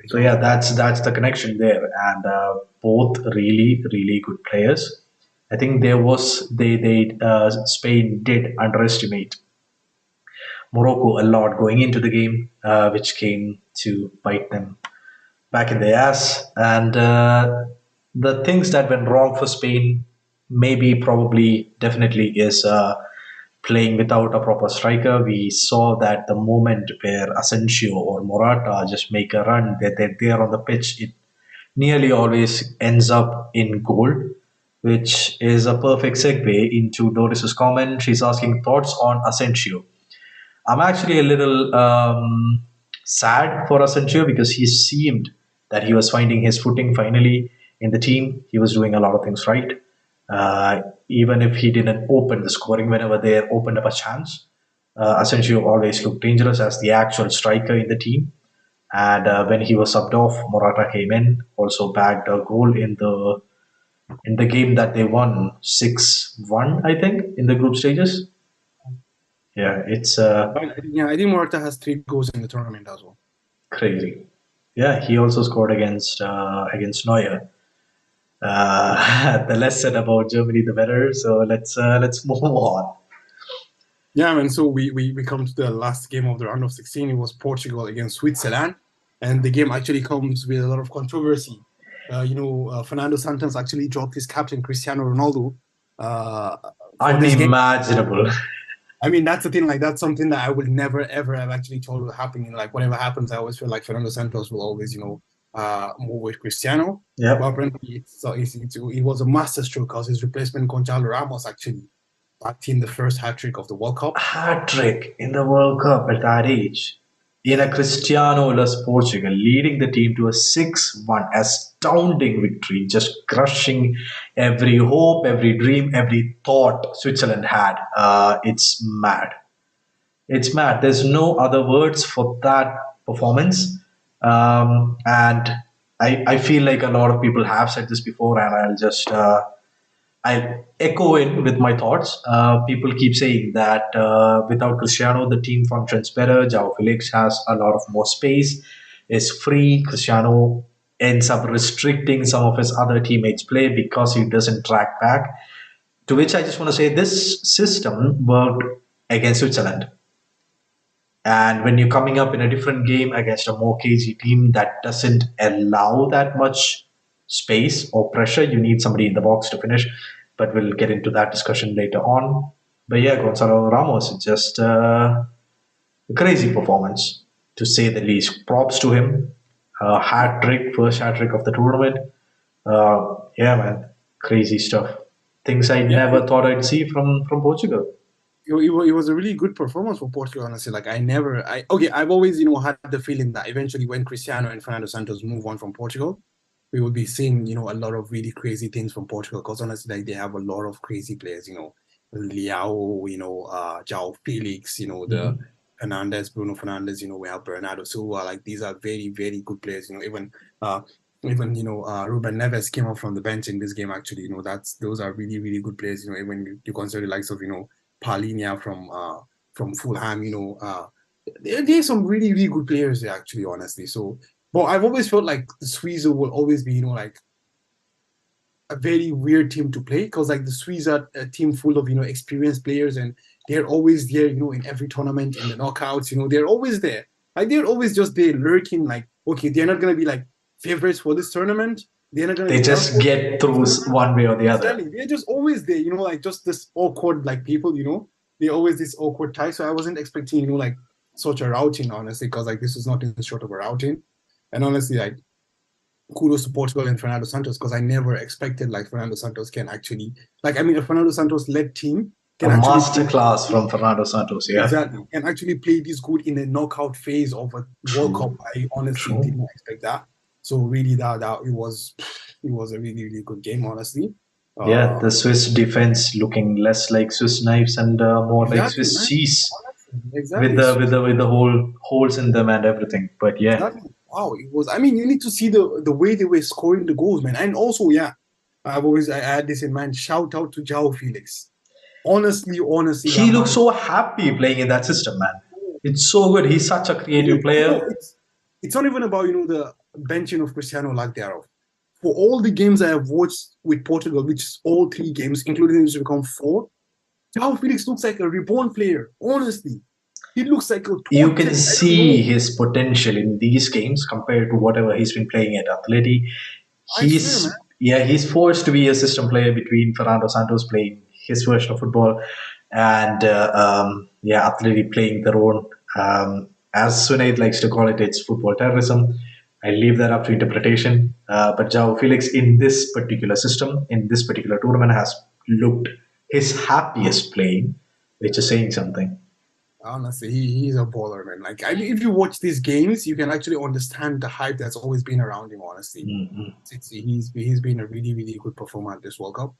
So yeah, that's the connection there, and both really good players. I think they Spain did underestimate Morocco a lot going into the game, which came to bite them back in the ass. And the things that went wrong for Spain, maybe, probably, definitely, is playing without a proper striker. We saw that the moment where Asensio or Morata just make a run, they're there on the pitch, it nearly always ends up in goal, which is a perfect segue into Doris's comment. She's asking thoughts on Asensio. I'm actually a little sad for Asensio because he seemed that he was finding his footing finally in the team. He was doing a lot of things right. Even if he didn't open the scoring whenever they opened up a chance, Asensio always looked dangerous as the actual striker in the team. And when he was subbed off, Morata came in, also bagged a goal in the game that they won 6-1, I think, in the group stages. Yeah, it's Yeah, I think Morata has 3 goals in the tournament as well. crazy. Yeah, he also scored against Neuer. The less said about Germany, the better. So let's move on. Yeah, man. So we come to the last game of the round of 16. It was Portugal against Switzerland, and the game actually comes with a lot of controversy. Fernando Santos actually dropped his captain Cristiano Ronaldo uh, for this game. Unimaginable. I mean, that's the thing. Like, that's something that I would never ever have actually told would happen. Like, whatever happens, I always feel like Fernando Santos will always, move with Cristiano. But Yep. apparently, it was a masterstroke because his replacement Gonzalo Ramos actually backed in the first hat trick of the World Cup. Hat trick in the World Cup at that age. In a Cristiano-less Portugal, leading the team to a 6-1 astounding victory, just crushing every hope, every dream, every thought Switzerland had. It's mad. It's mad. There's no other words for that performance. And I feel like a lot of people have said this before, and I'll echo in with my thoughts. People keep saying that without Cristiano, the team functions better. João Felix has a lot of more space, is free. Cristiano ends up restricting some of his other teammates' play because he doesn't track back. To which I just want to say this system worked against Switzerland. And when you're coming up in a different game against a more cagey team that doesn't allow that much space or pressure, you need somebody in the box to finish. But we'll get into that discussion later on. But yeah, Gonzalo Ramos, it's just a crazy performance to say the least. Props to him. Hat trick, first hat trick of the tournament. Yeah, man, crazy stuff. Things I Yeah, never thought I'd see from Portugal. it was a really good performance for Portugal, honestly. Like, I've always, had the feeling that eventually when Cristiano and Fernando Santos move on from Portugal, we will be seeing, a lot of really crazy things from Portugal. Because honestly, like, they have a lot of crazy players, Leao, João Felix, the Mhm. Bruno Fernandes, we have Bernardo Silva. Like, these are very, very good players, even Ruben Neves came up from the bench in this game. Actually, those are really, really good players. Even you consider the likes of Paulinho from Fulham. There's some really, really good players there, actually, honestly. So, but I've always felt like the Swedes will always be, like a very weird team to play, because like the Swedes are a team full of experienced players, and they're always there, in every tournament, in the knockouts. They're always there. Like, they're always just there lurking. Like, okay, they're not gonna be like favorites for this tournament. They're not gonna They be dark just horses get for this through tournament. one way or the other. Exactly. They're just always there, like just this awkward like people. They're always this awkward tie. So I wasn't expecting, like such a routing, honestly, because like this is nothing short of a routing. And honestly, like, kudos to Portugal and Fernando Santos, because I never expected like Fernando Santos can actually, like, I mean, a Fernando Santos led team A can actually play masterclass from Fernando Santos. Yeah, exactly, can actually play this good in the knockout phase of a World Cup. true, I honestly did true. not expect that. So really, that it was a really, really good game, honestly. Yeah, Uh, the Swiss defense looking less like Swiss knives and more like exactly, Swiss man. cheese Honestly, with exactly. the So with the with the whole holes in them and everything. But yeah, exactly. Wow, it was. I mean, you need to see the way they were scoring the goals, man. And also, yeah, I had this in mind. Shout out to João Felix. Honestly, that he looks man. so happy playing in that system, man. It's so good. He's such a creative player. It's not even about the benching of Cristiano like thereof. For all the games I have watched with Portugal, which is all 3 games, including this to become 4, João Felix looks like a reborn player. Honestly, he looks like a You can total. I don't see know. his potential in these games compared to whatever he's been playing at Atleti. I swear, man. He's forced to be a system player between Fernando Santos playing his version of football and Atleti playing their own. As Sunaid likes to call it, it's football terrorism. I leave that up to interpretation. But João Felix in this particular system, in this particular tournament, has looked his happiest playing, which is saying something. Honestly, he's a baller, man. Like, I mean, if you watch these games, you can actually understand the hype that's always been around him. Honestly, Mhm. he's been a really, really good performer at this World Cup.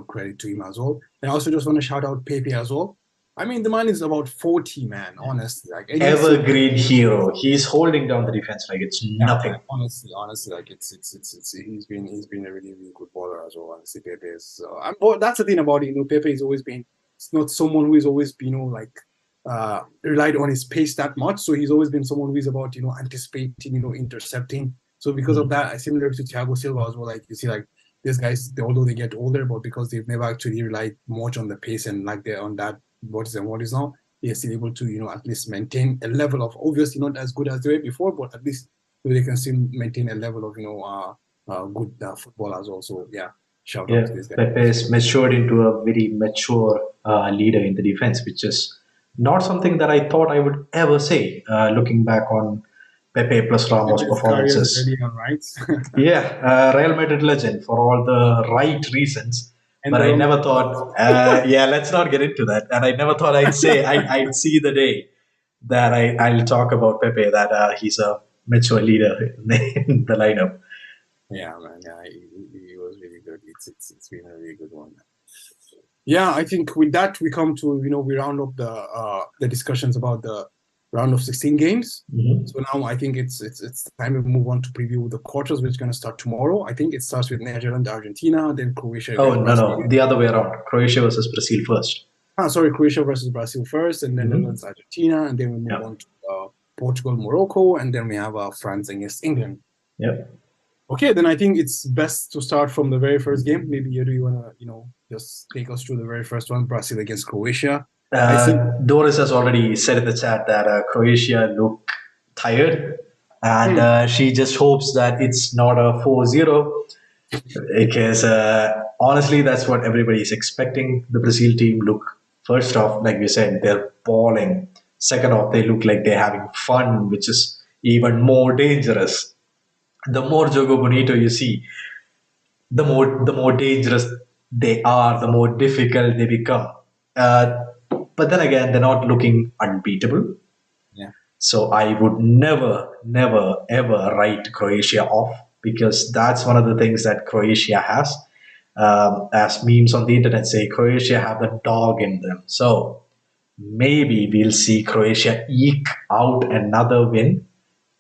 Credit to him as well. And I also just want to shout out Pepe as well. I mean, the man is about 40, man. Honestly, like, and he's still Evergreen hero. He's holding down the defense like it's yeah, man. nothing. Honestly, like it's he's been a really, really good baller as well. Honestly, Pepe is. But that's the thing about it. Pepe has always been not someone who is always, relied on his pace that much. So he's always been someone who is about, anticipating, intercepting. So because of that, similar to Thiago Silva as well, like you see, like these guys, although they get older, but because they've never actually relied much on the pace and like they're on that what is now, they're still able to, at least maintain a level of, obviously not as good as they were before, but at least they can still maintain a level of, good football as well. So yeah, shout out Yeah, to this guy. Pepe is matured into a very mature leader in the defense, which is not something that I thought I would ever say. Looking back on Pepe plus Ramos His career is performances, early on, right? yeah, Real Madrid legend for all the right reasons. And But the I wrong never reasons thought, as well. yeah, let's not get into that. And I never thought I'd say, I'd see the day that I'll talk about Pepe, that he's a mature leader in the lineup. Yeah, man. Yeah, he was really good. It's been a really good one. Yeah, I think with that we come to we round up the discussions about the round of 16 games. Mm-hmm. So now I think it's time to move on to preview the quarters, which is going to start tomorrow. I think it starts with Netherlands, Argentina, then Croatia Oh, against no, Brazil. no, the other way around. Croatia versus Brazil first. Sorry, Croatia versus Brazil first, and then Mm-hmm. Netherlands, Argentina, and then we move Yeah. on to Portugal, Morocco, and then we have France against England. Yep. Okay, then I think it's best to start from the very first game. Maybe you want to, just take us through the very first one, Brazil against Croatia. I think Doris has already said in the chat that Croatia look tired, and she just hopes that it's not a 4-0, because honestly, that's what everybody is expecting. The Brazil team look, first off, like we said, they're balling. Second off, they look like they're having fun, which is even more dangerous. The more Jogo Bonito you see, the more dangerous they are, the more difficult they become. Uh, but then again, they're not looking unbeatable. yeah. So I would never, never, ever write Croatia off, because that's one of the things that Croatia has. As memes on the internet say, Croatia have the dog in them. So maybe we'll see Croatia eke out another win.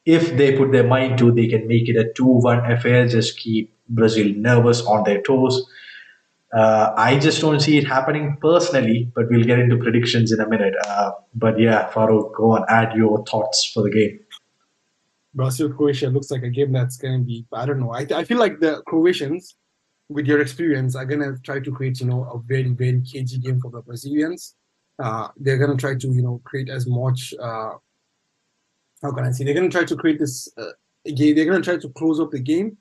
If they put their mind to, they can make it a 2-1 affair, just keep Brazil nervous on their toes. I just don't see it happening personally, but we'll get into predictions in a minute. But yeah, Farouk, go on, add your thoughts for the game. Brazil Croatia looks like a game that's going to be, I don't know. I feel like the Croatians, with your experience, are going to try to create, a very, very cagey game for the Brazilians. They're going to try to, create as much, how can I say, they're going to try to create this game. They're going to try to close up the game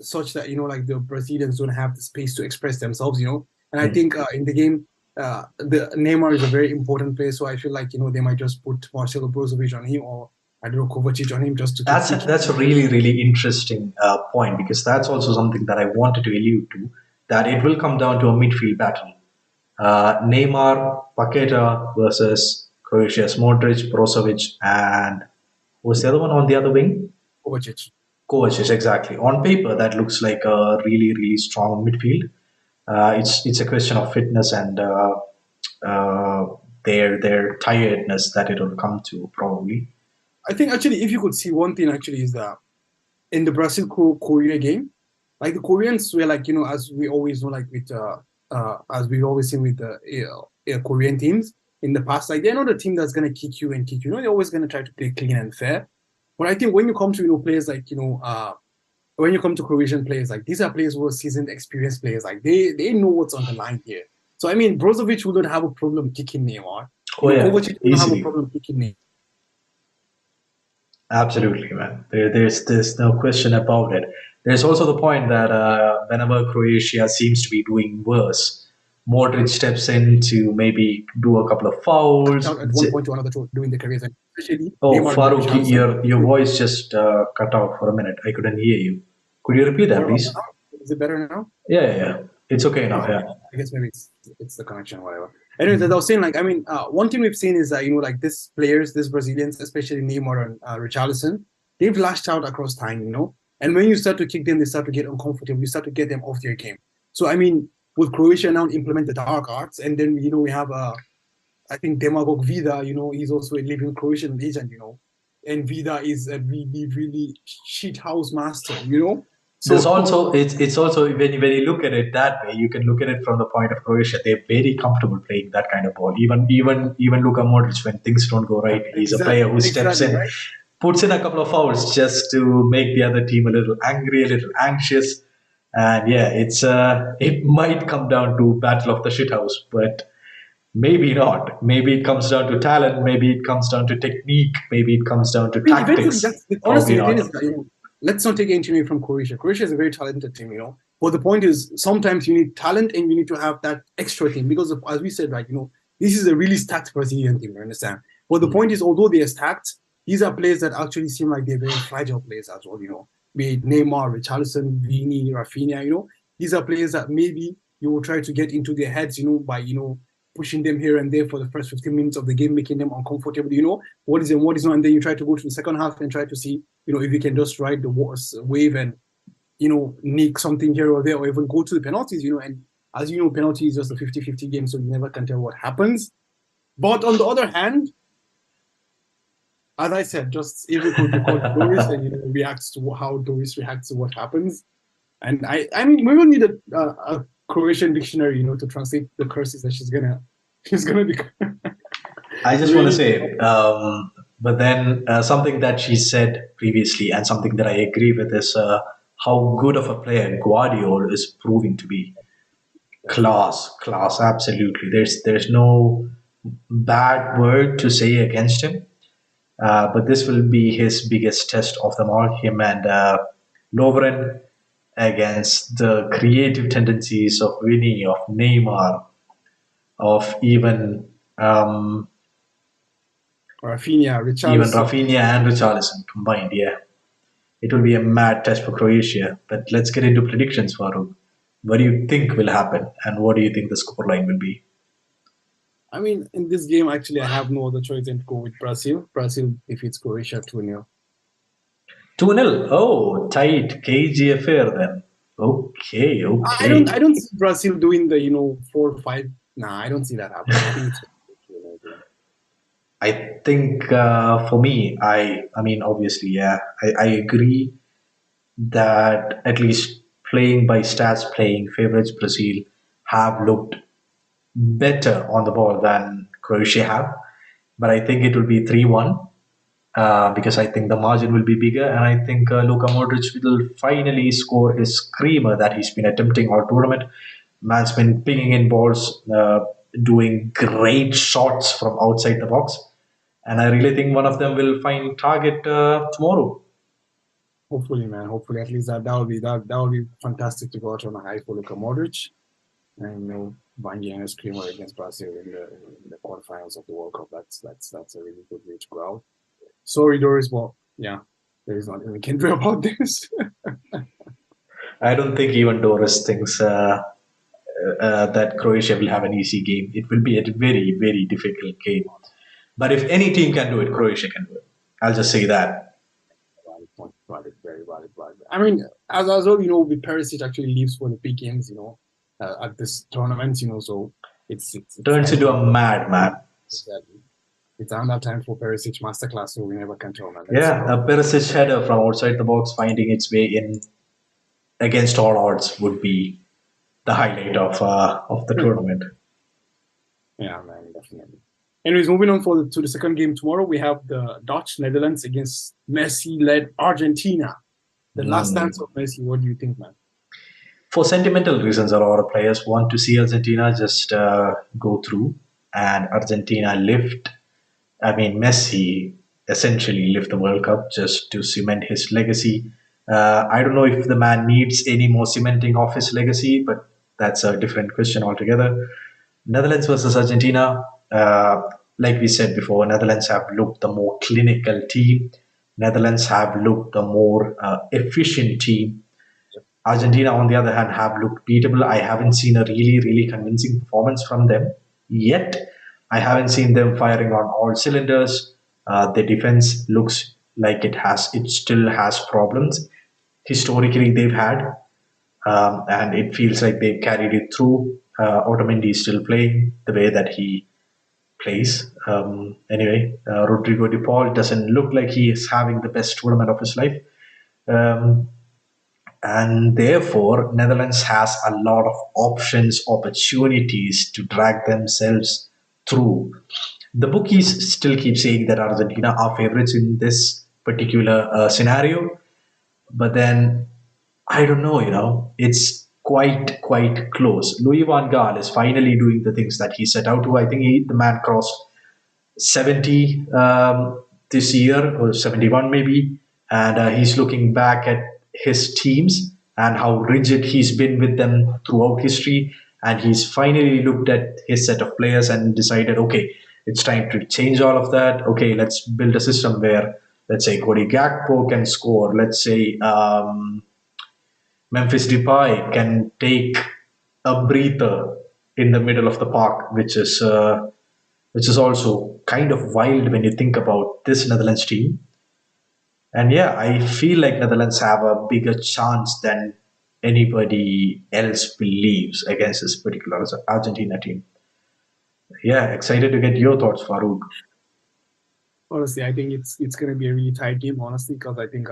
such that, like the Brazilians don't have the space to express themselves, And I think in the game, the Neymar is a very important player. So I feel like, they might just put Marcelo Brozovic on him, or I don't know, Kovacic on him, just to That's a really, really interesting point, because that's also something that I wanted to allude to, that it will come down to a midfield battle. Neymar, Paqueta versus Croatia's Modric, Brozovic, and who was the other one on the other wing? Kovacic. Kovacic, exactly. On paper, that looks like a really, really strong midfield. It's a question of fitness and their tiredness that it will come to, probably. I think actually, if you could see one thing, actually, is that in the Brazil Korea game, like the Koreans were like, as we always know, like with as we've always seen with the Korean teams in the past, like they're not a team that's gonna kick you and kick you. They're always gonna try to play clean and fair. But I think when you come to players like when you come to Croatian players, like these are players who are seasoned, experienced players. Like they know what's on the line here. So I mean, Brozovic wouldn't have a problem kicking Neymar. Oh yeah, Kovacic wouldn't have a problem kicking Neymar. Absolutely, man. There's no question about it. There's also the point that whenever Croatia seems to be doing worse, Modric steps in to maybe do a couple of fouls. At one point or another during the careers, and especially Oh, Neymar Farouk, your voice just cut out for a minute. I couldn't hear you. Could you repeat that, please? Is it better now? Yeah. It's okay now. Yeah. I guess maybe it's the connection or whatever. Anyways, as I was saying, like, I mean, one thing we've seen is that, like these players, these Brazilians, especially Neymar and Richarlison, they've lashed out across time, And when you start to kick them, they start to get uncomfortable. You start to get them off their game. So, I mean, with Croatia now implement the dark arts, and then, we have, I think, Demagog Vida, he's also a living Croatian legend, And Vida is a really, really shit house master, There's So also it's also when you look at it that way, you can look at it from the point of Croatia. They're very comfortable playing that kind of ball. Even Luka Modric, when things don't go right, he's a player who steps exactly in, right. puts in a couple of fouls just to make the other team a little angry, a little anxious. And yeah, it might come down to battle of the shithouse, but maybe not. Maybe it comes down to talent. Maybe it comes down to technique. Maybe it comes down to I mean, eventually, tactics. that's Probably honestly the thing not. is that, let's not take anything away from Croatia. Croatia is a very talented team, But the point is, sometimes you need talent and you need to have that extra thing because, as we said, like this is a really stacked Brazilian team. You understand? But the point is, although they are stacked, these are players that actually seem like they're very fragile players as well. Be it Neymar, Richarlison, Vini, Rafinha. These are players that maybe you will try to get into their heads, by pushing them here and there for the first 15 minutes of the game, making them uncomfortable, what is and what is not. And then you try to go to the second half and try to see, if you can just ride the wave and, nick something here or there, or even go to the penalties, and as you know, penalty is just a 50-50 game, so you never can tell what happens. But on the other hand, as I said, just Avery could record Doris and, reacts to how Doris reacts to what happens. And I mean, we will need a Croatian dictionary, to translate the curses that she's gonna be. I just want to Really? say, but then something that she said previously, and something that I agree with is how good of a player Guardiola is proving to be. Class, absolutely. There's no bad word to say against him. But this will be his biggest test of them all. Him and Lovren against the creative tendencies of Vinny, of Neymar, of Rafinha, even Richarlison. Rafinha and Richarlison combined. Yeah, it will be a mad test for Croatia. But let's get into predictions, Farouk. What do you think will happen, and what do you think the scoreline will be? I mean, in this game, actually, I have no other choice than to go with Brazil. Brazil defeats Croatia 2-0. 2-0. Oh, tight, cagey affair then. Okay, I don't okay. I don't see Brazil doing the 4-5. Nah, I don't see that happening. I think it's I think for me, I mean, obviously, yeah, I agree that at least playing by stats, playing favorites Brazil have looked better on the ball than Croatia have. But I think it will be 3-1 because I think the margin will be bigger. And I think Luka Modric will finally score his screamer that he's been attempting all tournament. Man's been pinging in balls, doing great shots from outside the box. And I really think one of them will find target tomorrow. hopefully, man. Hopefully, at least that would be fantastic to go out on a high for Luka Modric and banging a screamer against Brazil in the quarterfinals of the World Cup. That's a really good way to go out. Sorry, Doris, but yeah, there is nothing we can do about this. I don't think even Doris thinks that Croatia will have an easy game. It will be a very, very difficult game. But if any team can do it, Croatia can do it. I'll just say that. Valid point. Valid, very valid, valid. I mean, as well, with Perisic actually leaves for the big games, at this tournament, so it's Turns into another a madman. it's another time for Perisic masterclass, so we never can tell, man. Let's see Yeah, how. a Perisic header from outside the box finding its way in against all odds would be the highlight of the tournament. Yeah, man, definitely. Anyways, moving on to the second game tomorrow, we have the Dutch Netherlands against Messi-led Argentina. The last dance of Messi. What do you think, man? For sentimental reasons, a lot of players want to see Argentina just go through and Argentina lift. I mean, Messi essentially lift the World Cup just to cement his legacy. I don't know if the man needs any more cementing of his legacy, but that's a different question altogether. Netherlands versus Argentina. Like we said before, Netherlands have looked the more clinical team. Netherlands have looked the more efficient team. Argentina, on the other hand, have looked beatable. I haven't seen a really, really convincing performance from them yet. I haven't seen them firing on all cylinders. The defense looks like it still has problems. Historically, they've had, and it feels like they've carried it through. Otamendi is still playing the way that he plays. Anyway, Rodrigo De Paul doesn't look like he is having the best tournament of his life. Um, and therefore Netherlands has a lot of options, opportunities to drag themselves through. The bookies still keep saying that Argentina are favorites in this particular scenario, but then I don't know, it's quite close. Louis van Gaal is finally doing the things that he set out to. I think the man crossed 70 this year, or 71 maybe, and he's looking back at his teams and how rigid he's been with them throughout history, and he's finally looked at his set of players and decided, okay, it's time to change all of that. Okay, let's build a system where, let's say, Cody Gakpo can score. Let's say Memphis Depay can take a breather in the middle of the park, which is also kind of wild when you think about this Netherlands team. And yeah, I feel like Netherlands have a bigger chance than anybody else believes against this particular Argentina team. Yeah, excited to get your thoughts, Farouk. Honestly, I think it's gonna be a really tight game. Honestly, because I think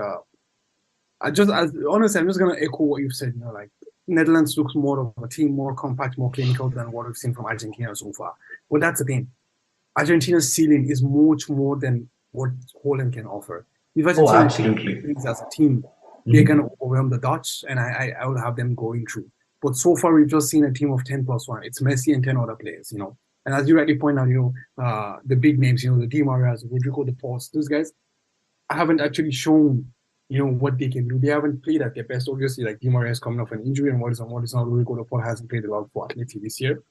honestly, I'm just gonna echo what you've said. Like Netherlands looks more of a team, more compact, more clinical than what we've seen from Argentina so far. But that's the thing. Argentina's ceiling is much more than what Holland can offer. If Oh, Argentina absolutely. as a team, they're gonna overwhelm the Dutch, and I will have them going through. But so far, we've just seen a team of 10 plus one. It's Messi and 10 other players. And as you rightly point out, the big names, the Di Marias, Rodrigo, the Paus, those guys haven't actually shown, what they can do. They haven't played at their best. Obviously, like Di Maria is coming off an injury, and what is not, Rodrigo, the Paul hasn't played a lot for Atleti this year.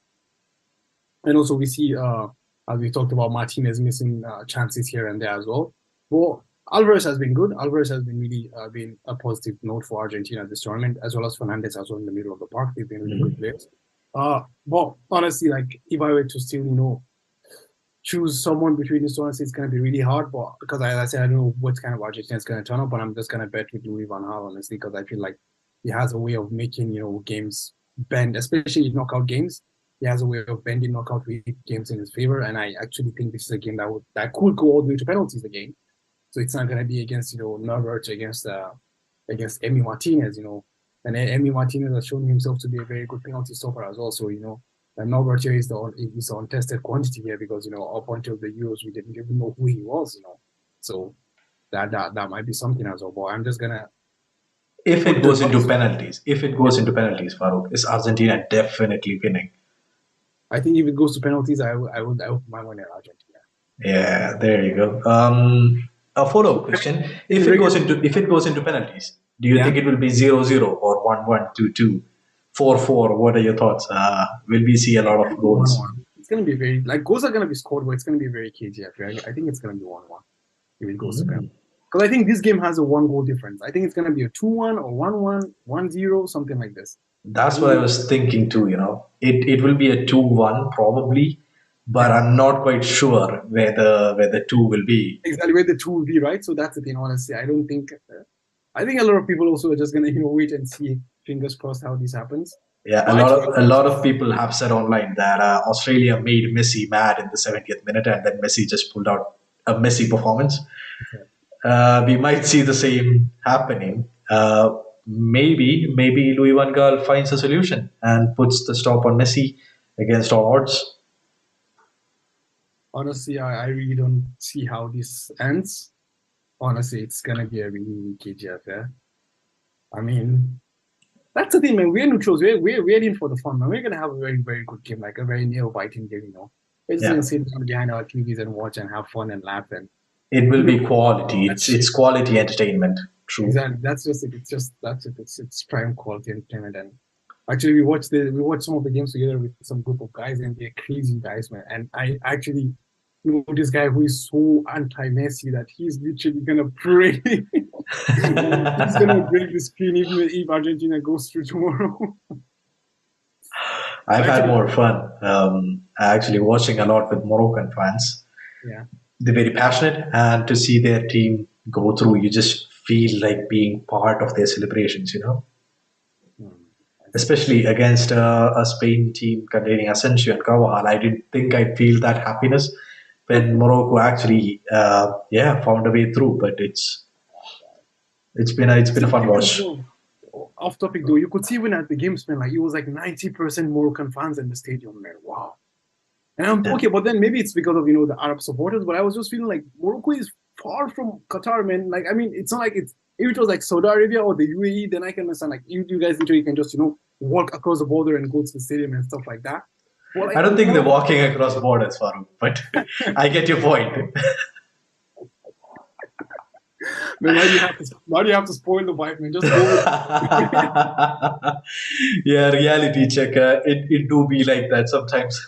And also, we see, as we talked about, Martinez missing chances here and there as well. Well, Alvarez has been good. Alvarez has been really been a positive note for Argentina this tournament, as well as Fernandez as well in the middle of the park. They've been really good players. But honestly, like if I were to still, choose someone between these two, honestly, it's going to be really hard. But because as I said, I don't know what kind of Argentina is going to turn up, but I'm just going to bet with Louis van Gaal, honestly, because I feel like he has a way of making, games bend, especially knockout games. He has a way of bending knockout games in his favor, and I actually think this is a game that could go all the way to penalties again. So it's not going to be against Norbert against Emi Martinez, and Emi Martinez has shown himself to be a very good penalty stopper as well. So and Norbert here is the untested quantity here because up until the Euros we didn't even know who he was. So that might be something as well. But I'm just gonna If put it the goes into Dutch. penalties, Farouk, is Argentina definitely winning? I think if it goes to penalties, I would put my money on Argentina. Yeah, there you go. A follow-up question: if it goes into penalties, do you think it will be 0-0 or 1-1, 2-2, 4-4? What are your thoughts? Will we see a lot of goals? 1-1. It's gonna be very goals are gonna be scored, but it's gonna be very cagey. I think it's gonna be 1-1 if it goes to penalties. Because I think this game has a 1 goal difference. I think it's gonna be a 2-1 or 1-1, 1-0, something like this. That's what I was thinking too. It will be a 2-1 probably, but I'm not quite sure where the two will be. Exactly where the two will be, right? So that's the thing. Honestly, I don't think. I think a lot of people also are just gonna wait and see. Fingers crossed how this happens. Yeah, a lot of people have said online that Australia made Messi mad in the 70th minute, and then Messi just pulled out a Messi performance. We might see the same happening. Maybe Louis van Gaal finds a solution and puts the stop on Messi against all odds. Honestly, I really don't see how this ends. Honestly, it's gonna be a really cagey affair. I mean, that's the thing, man. We're neutrals. We're in for the fun, man. We're gonna have a very, very good game, like a very nail-biting game. We're just gonna sit down behind our TVs and watch and have fun and laugh and. It will be quality. It's quality entertainment. True. Exactly. That's just it. That's it. It's prime quality entertainment. And actually, we watched some of the games together with some group of guys, and they're crazy guys, man. And I actually know this guy who is so anti-Messi that he's literally gonna pray. He's gonna break the screen if Argentina goes through tomorrow. I've had more fun actually watching a lot with Moroccan fans. Yeah. They're very passionate, and to see their team go through, you just feel like being part of their celebrations, Especially against a Spain team containing Asensio and Carvajal. I didn't think I'd feel that happiness when Morocco actually, found a way through. But it's been a fun watch. off topic though, you could see when at the games, man, like it was like 90% Moroccan fans in the stadium, man. Wow. And I'm Yeah. okay, but then maybe it's because of the Arab supporters, but I was just feeling like Morocco is far from Qatar, man. Like I mean, it's not like it's if it was like Saudi Arabia or the UAE, then I can understand like you guys literally can just walk across the border and go to the stadium and stuff like that. Well, I like don't think they're walking across borders, Farooq, but I get your point. man, why do you have to spoil the vibe, man? Just go with Yeah, reality check. It do be like that sometimes.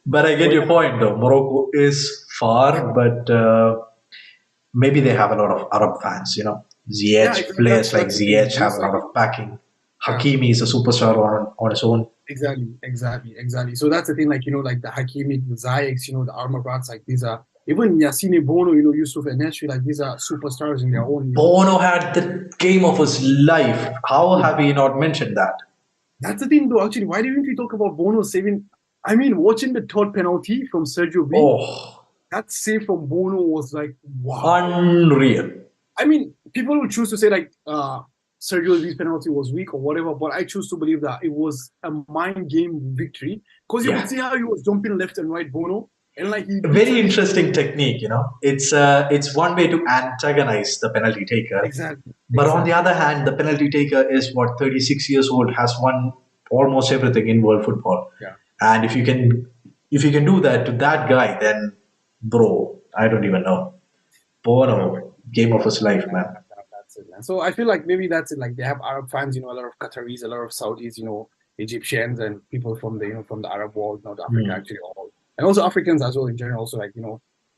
But I get but your yeah, point, though. Morocco is far, but maybe they have a lot of Arab fans. yeah, Ziyech exactly. That's players like that's the thing. Ziyech have a Just like lot of backing. yeah. Hakimi is a superstar on his own. Exactly. So that's the thing, like like the Hakimi, the Ziyechs, the Armorats, like these are even Yassine Bono, Yusuf and Nesri, like these are superstars in their own. Bono had the game of his life. How have we not mentioned that? That's the thing, though. Actually, why didn't we talk about Bono saving? I mean, watching the third penalty from Sergio B, Oh, that save from Bono was like, wow. unreal. I mean, people would choose to say like Sergio B's penalty was weak or whatever, but I choose to believe that it was a mind game victory because you could Yeah. see how he was jumping left and right, Bono, and like he Very literally interesting technique. It's one way to antagonize the penalty taker, exactly, but on the exactly. other hand, the penalty taker is what 36 years old, has won almost everything in world football, Yeah. and if you can do that to that guy, then bro, I don't even know. Bono, game of his life, man. That's it, man. So I feel like maybe that's it. Like they have Arab fans, a lot of Qataris, a lot of Saudis, Egyptians, and people from the Arab world, not Africa, Hmm. actually all, and also Africans as well in general. Also, like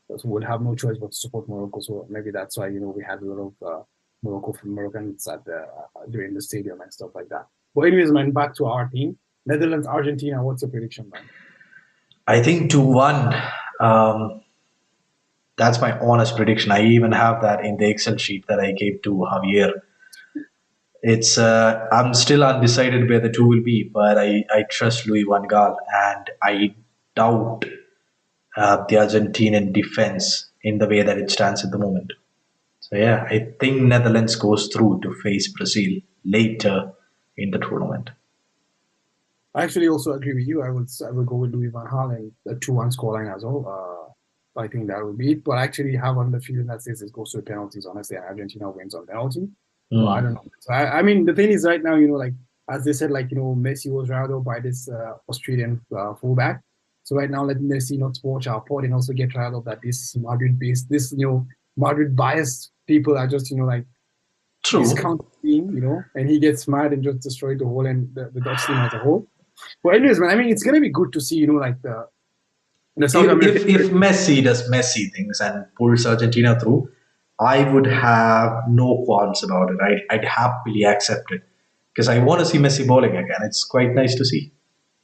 those would have no choice but to support Morocco. So maybe that's why we had a lot of Moroccans at during the stadium and stuff like that. But anyways, man, back to our team, Netherlands, Argentina. What's your prediction, man? I think 2-1. Um, that's my honest prediction. I even have that in the Excel sheet that I gave to Javier. It's I'm still undecided where the two will be, but I trust Louis Van Gaal, and I doubt the Argentinian defense in the way that it stands at the moment. So yeah, I think Netherlands goes through to face Brazil later in the tournament. I actually also agree with you. I would go with Louis van Gaal and the 2-1 scoreline as well. I think that would be it. But I actually have on the feeling that says it goes to penalties. Honestly, Argentina wins on penalty. But I Hmm. don't know. So I mean, the thing is, right now, like as they said, like Messi was rounded up by this Australian fullback. So right now, let Messi not watch our pod and also get riled up that this Madrid-based, this Madrid-biased people are just like True. discount team, and he gets mad and just destroyed the whole and the Dutch team as a whole. But anyways, man, I mean, it's gonna be good to see, like the South American. If Messi does Messi things and pulls Argentina through, I would have no qualms about it. I'd happily accept it because I want to see Messi bowling again. It's quite nice to see.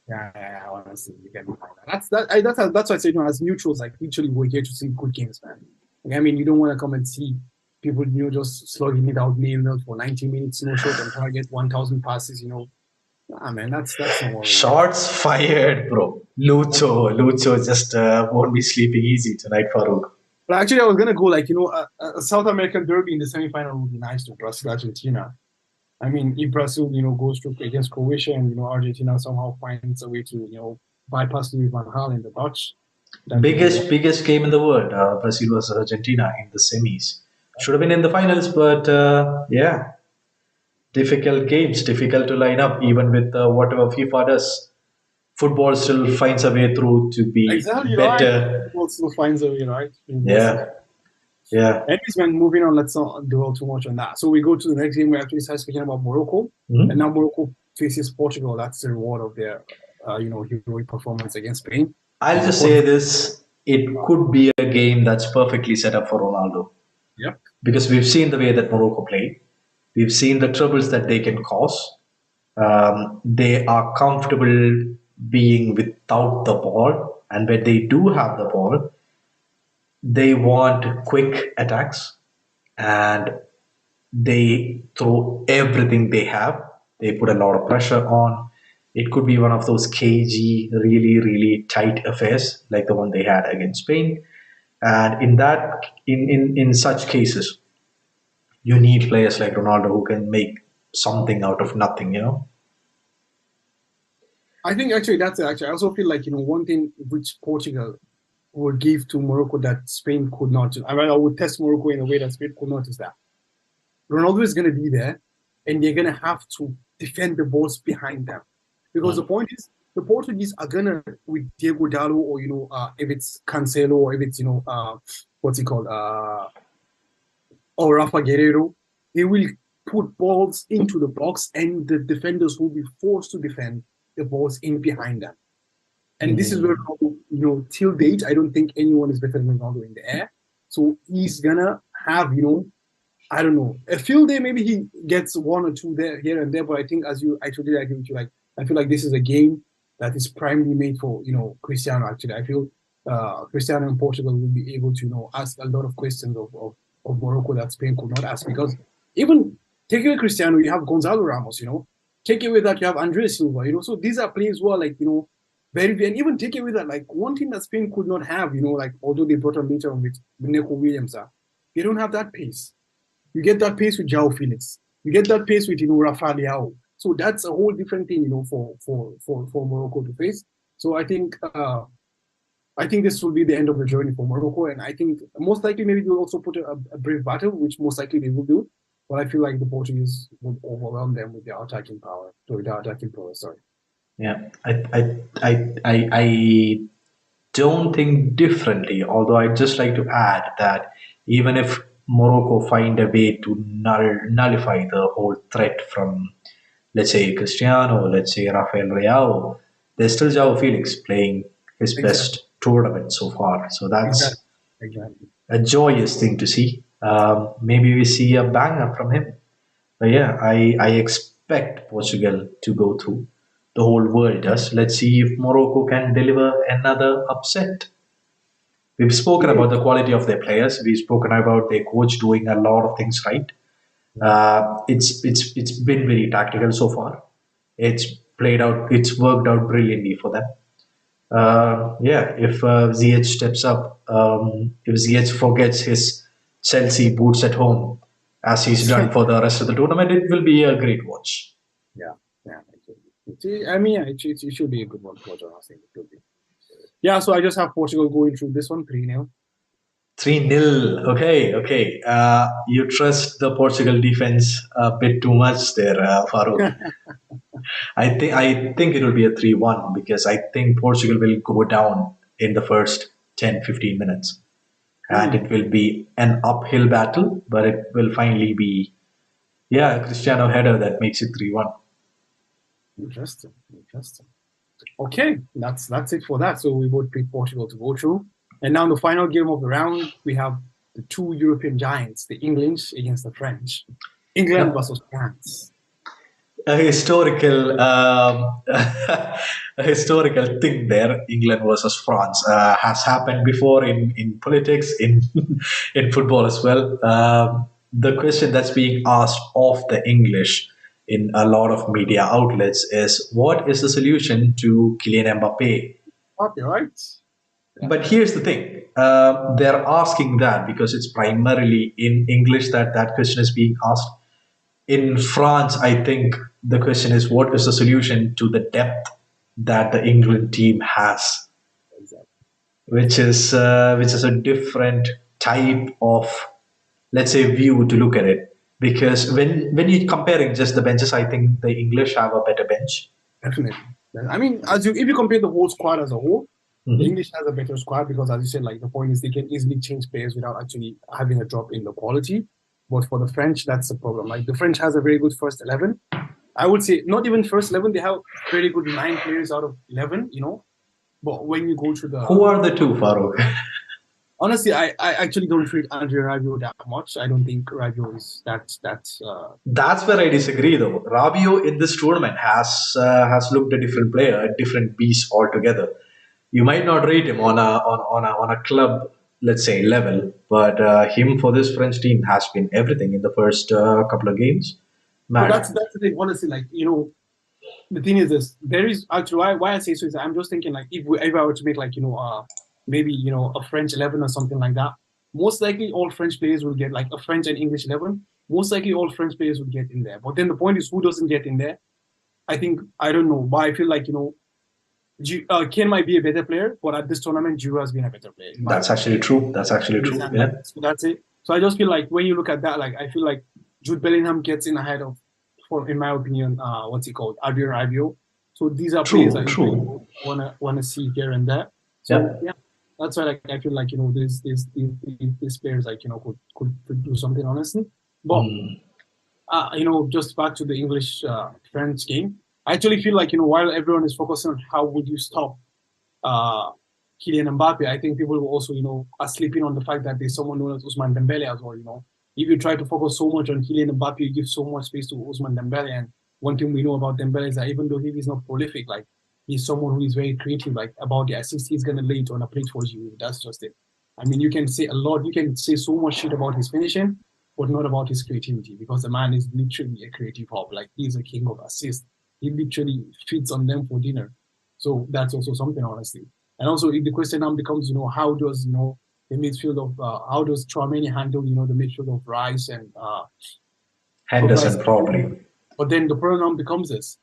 Yeah, honestly, you get me. That's why I say, as neutrals, like literally, we're here to see good games, man. Like, I mean, you don't want to come and see people, just slugging it out nil for 90 minutes, no shot on target, 1,000 passes. Nah, man, that's not what we want. Shots fired, bro. Lucho just won't be sleeping easy tonight, Farouk. But actually, I was gonna go like a South American derby in the semifinal would be nice to Brazil Argentina. I mean, if Brazil goes through against Croatia and Argentina somehow finds a way to bypass Louis van Gaal and the Dutch, that would be one. Biggest game in the world. Brazil versus Argentina in the semis. Should have been in the finals, but yeah, difficult games, difficult to line up, even with whatever FIFA does. Football still finds a way through to be Exactly right. better. Football still finds a way, right? Yeah, yeah. Anyways, man, moving on. Let's not dwell too much on that. So we go to the next game. We actually start speaking about Morocco, and Mhm. now Morocco faces Portugal. That's the reward of their, heroic performance against Spain. I'll just say this: it could be a game that's perfectly set up for Ronaldo Yep. because we've seen the way that Morocco play. We've seen the troubles that they can cause. They are comfortable being without the ball, and when they do have the ball, they want quick attacks and they throw everything they have. They put a lot of pressure on. It could be one of those cagey, really, really tight affairs like the one they had against Spain. And in such cases, you need players like Ronaldo who can make something out of nothing, I think actually that's it. Actually, I also feel like one thing which Portugal would give to Morocco that Spain could not. I mean, I would test Morocco in a way that Spain could not is that Ronaldo is going to be there, and they're going to have to defend the balls behind them, because the point is the Portuguese are going to, with Diego Dallo, or if it's Cancelo, or if it's what's he called, or Rafa Guerrero, they will put balls into the box, and the defenders will be forced to defend the balls in behind them. And this is where, till date, I don't think anyone is better than Ronaldo in the air. So he's gonna have, I don't know, a field day. Maybe he gets one or two there, here and there. But I think, as you, I totally agree with you. Like, I feel like this is a game that is primarily made for, Cristiano. Actually, I feel Cristiano in Portugal will be able to, ask a lot of questions of Morocco that Spain could not ask, because even take away Cristiano, you have Gonzalo Ramos. Take away that, you have Andres Silva. So these are players who are like, very, and even take away that, like, one thing that Spain could not have, like, although they brought on later on with Neco Williams, they don't have that pace. You get that pace with João Felix. You get that pace with, Rafa Leao. So that's a whole different thing, for Morocco to face. So I think this will be the end of the journey for Morocco, and I think most likely maybe they'll also put a brave battle, which most likely they will do. But I feel like the Portuguese will overwhelm them with their attacking power. Sorry. Yeah, I don't think differently, although I'd just like to add that even if Morocco find a way to nullify the whole threat from, let's say, Cristiano, let's say, Rafael Leao, there's still João Felix playing his Exactly. best tournament so far. So that's Exactly. a joyous thing to see. Maybe we see a banger from him. But yeah, I expect Portugal to go through. The whole world does. Let's see if Morocco can deliver another upset. We've spoken about the quality of their players. We've spoken about their coach doing a lot of things right. It's been very tactical so far. It's played out. It's worked out brilliantly for them. Yeah, if Ziyech steps up, if Ziyech forgets his Chelsea boots at home, as he's done for the rest of the tournament, it will be a great watch. Yeah. I mean, yeah, it should be a good one to watch. Honestly, it should be. Yeah, so I just have Portugal going through this one 3-0. 3-0. Okay. You trust the Portugal defense a bit too much there, Farouk. I think it will be a 3-1 because I think Portugal will go down in the first 10-15 minutes. And it will be an uphill battle, but it will finally be, yeah, a Cristiano header that makes it 3-1. Interesting. Okay, that's it for that. So we both picked Portugal to go through. And now the final game of the round, we have the two European giants, the English against the French. England versus France. A historical a historical thing there, England versus France, has happened before in politics, in in football as well. The question that's being asked of the English in a lot of media outlets is, what is the solution to Kylian Mbappe? Okay, right. But here's the thing, they're asking that because it's primarily in English that that question is being asked. In France, I think the question is, what is the solution to the depth that the England team has, Exactly. which is a different type of, let's say, view to look at it. Because when you're comparing just the benches, I think the English have a better bench. Definitely. I mean, if you compare the whole squad as a whole, the English has a better squad because, as you said, like the point is they can easily change players without actually having a drop in the quality. But for the French, that's the problem. Like the French has a very good first 11. I would say not even first 11. They have very good 9 players out of 11. But when you go to the, Who are the two, Farouk? honestly, I actually don't rate Andre Rabiot that much. I don't think Rabiot is that. That's where I disagree, though. Rabiot in this tournament has looked a different player, a different beast altogether. You might not rate him on a club, let's say, level, but him for this French team has been everything in the first couple of games. But Mad. that's the thing. Honestly, like the thing is this. There is actually why I say so is I'm just thinking like if I were to make like maybe a French 11 or something like that. most likely all French players will get like a French and English 11. Most likely all French players will get in there. But then the point is, who doesn't get in there? I think I don't know, but I feel like Kane might be a better player, but at this tournament, Giroud has been a better player. That's actually true. That's actually true. Yeah. So that's it. So I just feel like when you look at that, like I feel like Jude Bellingham gets in ahead of, in my opinion, what's he called, Rabiot. So these are players that you wanna see here and there. So yeah, that's why like I feel like these players like could do something honestly. But just back to the English French game, I actually feel like while everyone is focusing on how would you stop Kylian Mbappe, I think people will also are sleeping on the fact that there's someone known as Ousmane Dembele as well. If you try to focus so much on Kylian Mbappe, you give so much space to Ousmane Dembele. And one thing we know about Dembele is that even though he is not prolific, like he's someone who is very creative. Like about the assist he's gonna lay it on a plate for you. That's just it. I mean, you can say a lot. You can say so much shit about his finishing, but not about his creativity, because the man is literally a creative hub. Like he's a king of assists. He literally feeds on them for dinner. So that's also something, honestly. And also, the question now becomes, how does the midfield of how does Tchouaméni handle the midfield of Rice and Henderson probably. But then the problem becomes this: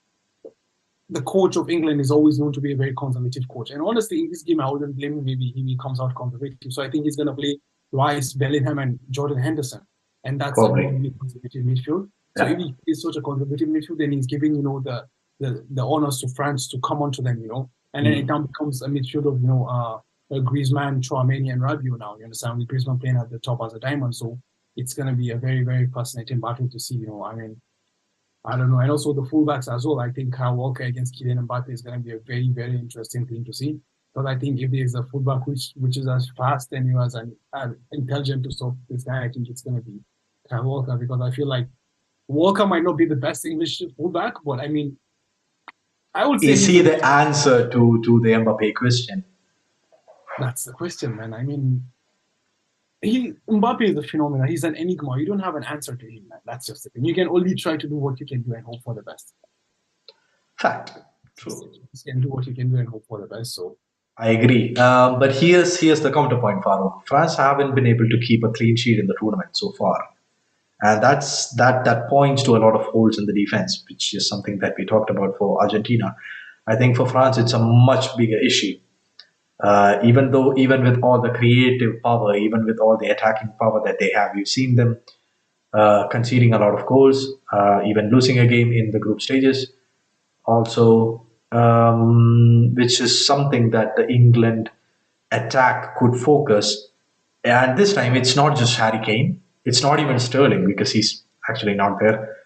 the coach of England is always known to be a very conservative coach. And honestly, in this game, I wouldn't blame him. Maybe he comes out conservative. So I think he's going to play Rice, Bellingham, and Jordan Henderson. And that's a really conservative midfield. So if he is such a conservative midfield, then he's giving, the honors to France to come onto them, And then it now becomes a midfield of, Griezmann, Tchouaméni, and Rabiot now. You understand? With Griezmann playing at the top as a diamond. So it's going to be a very, very fascinating battle to see, I mean, I don't know. And also the fullbacks as well. I think Kyle Walker against Kylian Mbappe is going to be a very, very interesting thing to see. But I think if there's a fullback which is as fast and as intelligent to stop this guy, I think it's going to be Kyle Walker, because I feel like Walker might not be the best English fullback, but I mean, I would say... Is he the answer to the Mbappe question? That's the question, man. I mean, Mbappe is a phenomenon. He's an enigma. You don't have an answer to him, man. That's just the thing. You can only try to do what you can do and hope for the best. Fact. True. You can do what you can do and hope for the best. So I agree. But here's the counterpoint, Farouk. France haven't been able to keep a clean sheet in the tournament so far. And that points to a lot of holes in the defense, which is something that we talked about for Argentina. I think for France, it's a much bigger issue. Even with all the creative power, even with all the attacking power that they have, you've seen them conceding a lot of goals, even losing a game in the group stages. Also, which is something that the England attack could focus. And this time, it's not just Harry Kane. It's not even Sterling, because he's actually not there.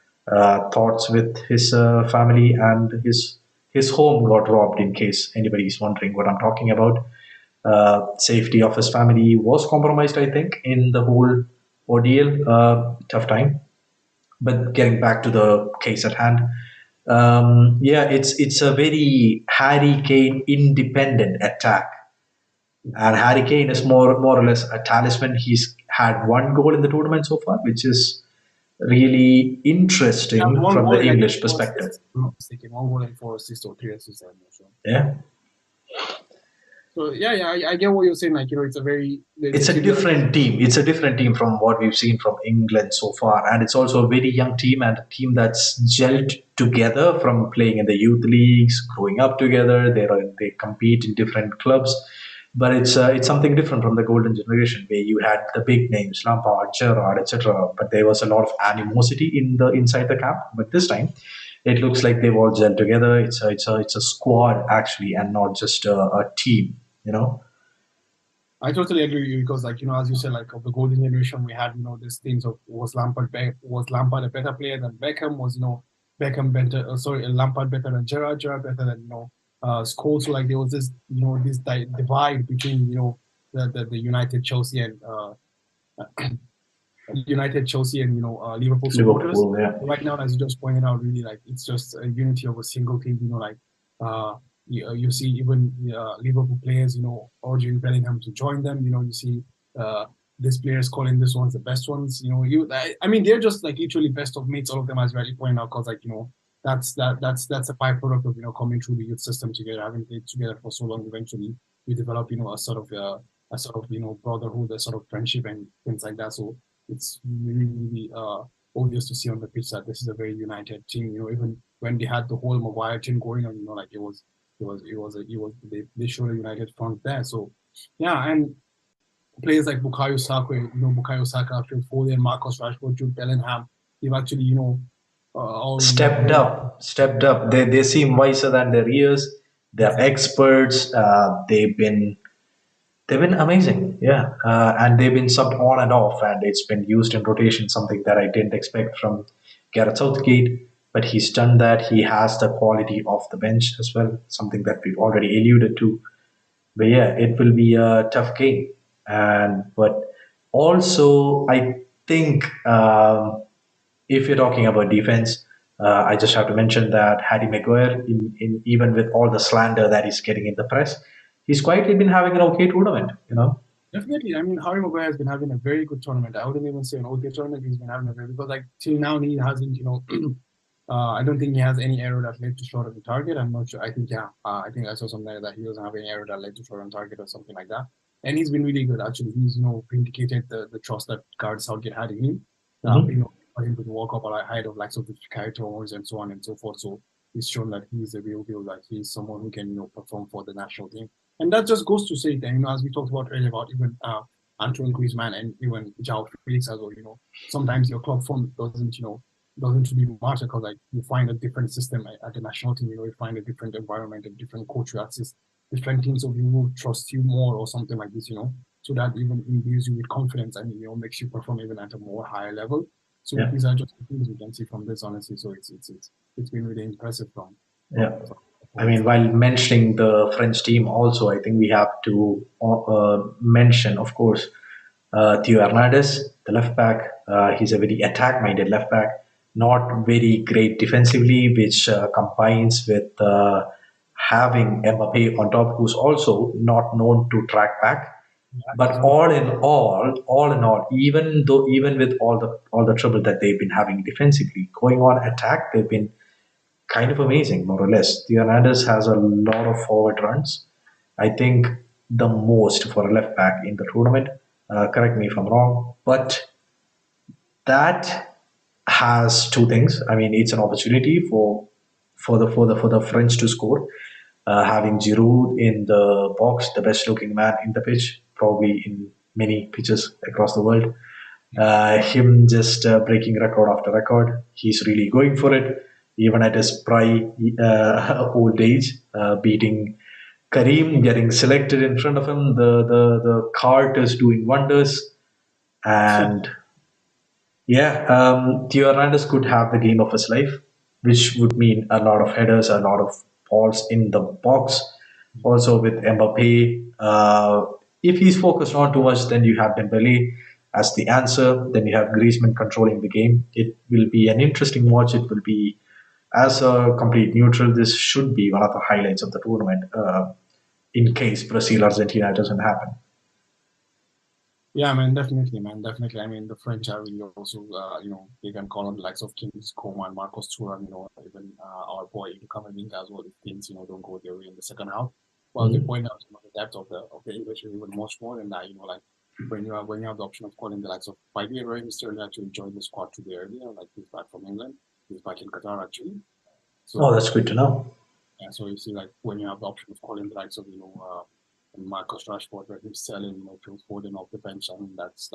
Thoughts with his family, and his home got robbed, in case anybody is wondering what I'm talking about. Safety of his family was compromised, I think, in the whole ordeal. Tough time. But getting back to the case at hand, it's a very Harry Kane independent attack. And Harry Kane is more or less a talisman. He's had one goal in the tournament so far, which is really interesting from the English perspective. One goal and 4 assists or 3 assists. Yeah. So I get what you're saying. Like it's a different team. It's a different team from what we've seen from England so far, and it's also a very young team, and a team that's gelled together from playing in the youth leagues, growing up together. They compete in different clubs. But it's something different from the golden generation, where you had the big names, Lampard, Gerrard, etc. But there was a lot of animosity inside the camp. But this time, it looks like they've all gelled together. It's a squad actually, and not just a team. I totally agree with you, because as you said, like of the golden generation, we had these things of was Lampard a better player than Beckham? Was Beckham better? Lampard better than Gerrard? Gerrard better than Scholes. So like there was this this divide between the United, Chelsea, and Liverpool supporters. Yeah. Right now, as you just pointed out, really like it's just a unity of a single team. You see even Liverpool players urging Bellingham to join them. You see these players calling this ones the best ones. I mean they're just like literally best of mates, all of them, as rightly pointed out, because that's a byproduct of coming through the youth system together, having played together for so long. Eventually, you develop a sort of a sort of brotherhood, a sort of friendship and things like that. So it's really really obvious to see on the pitch that this is a very united team. Even when they had the whole Maguire thing going on, like they showed a united front there. So yeah, and players like Bukayo Saka, Bukayo Saka, Phil Foden, Marcus Rashford, Jude Bellingham, they've actually all Stepped played. up, stepped up. They seem wiser than their years. They're Exactly. experts. They've been amazing, yeah, and they've been subbed on and off, and it's been used in rotation. Something that I didn't expect from Gareth Southgate, but he's done that. He has the quality off the bench as well. Something that we've already alluded to. But yeah, it will be a tough game, and but also I think if you're talking about defense, I just have to mention that Harry Maguire, even with all the slander that he's getting in the press, he's quietly been having an okay tournament. Definitely. I mean, Harry Maguire has been having a very good tournament. I wouldn't even say an okay tournament. He's been having a very because like till now he hasn't, I don't think he has any error that led to short on target. I'm not sure. I think yeah. I think I saw something that he doesn't have any error that led to short on target or something like that. And he's been really good actually. He's vindicated the trust that Gareth Southgate had in him. Mhm. For him to walk up ahead of like sort of characters and so on and so forth. So he's shown that he's a real deal. That he's someone who can perform for the national team. And that just goes to say that, as we talked about earlier about even Antoine Griezmann and even João Felix as well, sometimes your club form doesn't really matter because like you find a different system at the national team, you find a different environment, a different coach who assists different teams of you who trust you more or something like this, so that even imbues you with confidence and makes you perform even at a more higher level. So Yeah, these are just the things we can see from this honestly. So it's been really impressive yeah. from I performance mean, like while mentioning the French team, also I think we have to mention, of course, Theo Hernandez, the left back. He's a very attack-minded left back, not very great defensively, which combines with having Mbappe on top, who's also not known to track back. that But as well. all in all, even with all the trouble that they've been having defensively, going on attack, they've been kind of amazing, more or less. The Hernandez has a lot of forward runs. I think the most for a left back in the tournament. Correct me if I'm wrong, but that has two things. I mean, it's an opportunity for the French to score. Having Giroud in the box, the best looking man in the pitch, probably in many pitches across the world. Him just breaking record after record. He's really going for it, even at his old age, beating Kareem, getting selected in front of him. The cart is doing wonders, and yeah, Theo Hernandez could have the game of his life, which would mean a lot of headers, a lot of balls in the box. Also with Mbappe, if he's focused on too much, then you have Dembele as the answer. Then you have Griezmann controlling the game. It will be an interesting watch. It will be as a complete neutral. This should be one of the highlights of the tournament. In case Brazil Argentina doesn't happen. Yeah, man, definitely, man, definitely. I mean, the French are really also, they can call on the likes of Kings, Coman, Marcos Thuram, even our boy Camavinga as well if things, don't go their way in the second half. Well, they Mhm. point out the depth of the English is even much more than that. Like when you have the option of calling the likes of, by the way, Raheem Sterling actually joined the squad today earlier. Like he's back from England, he's back in Qatar actually. Oh, So that's good to know. yeah, so you see, like when you have the option of calling the likes of Marcus Rashford, where he's selling, Phil Foden off the bench. I mean, that's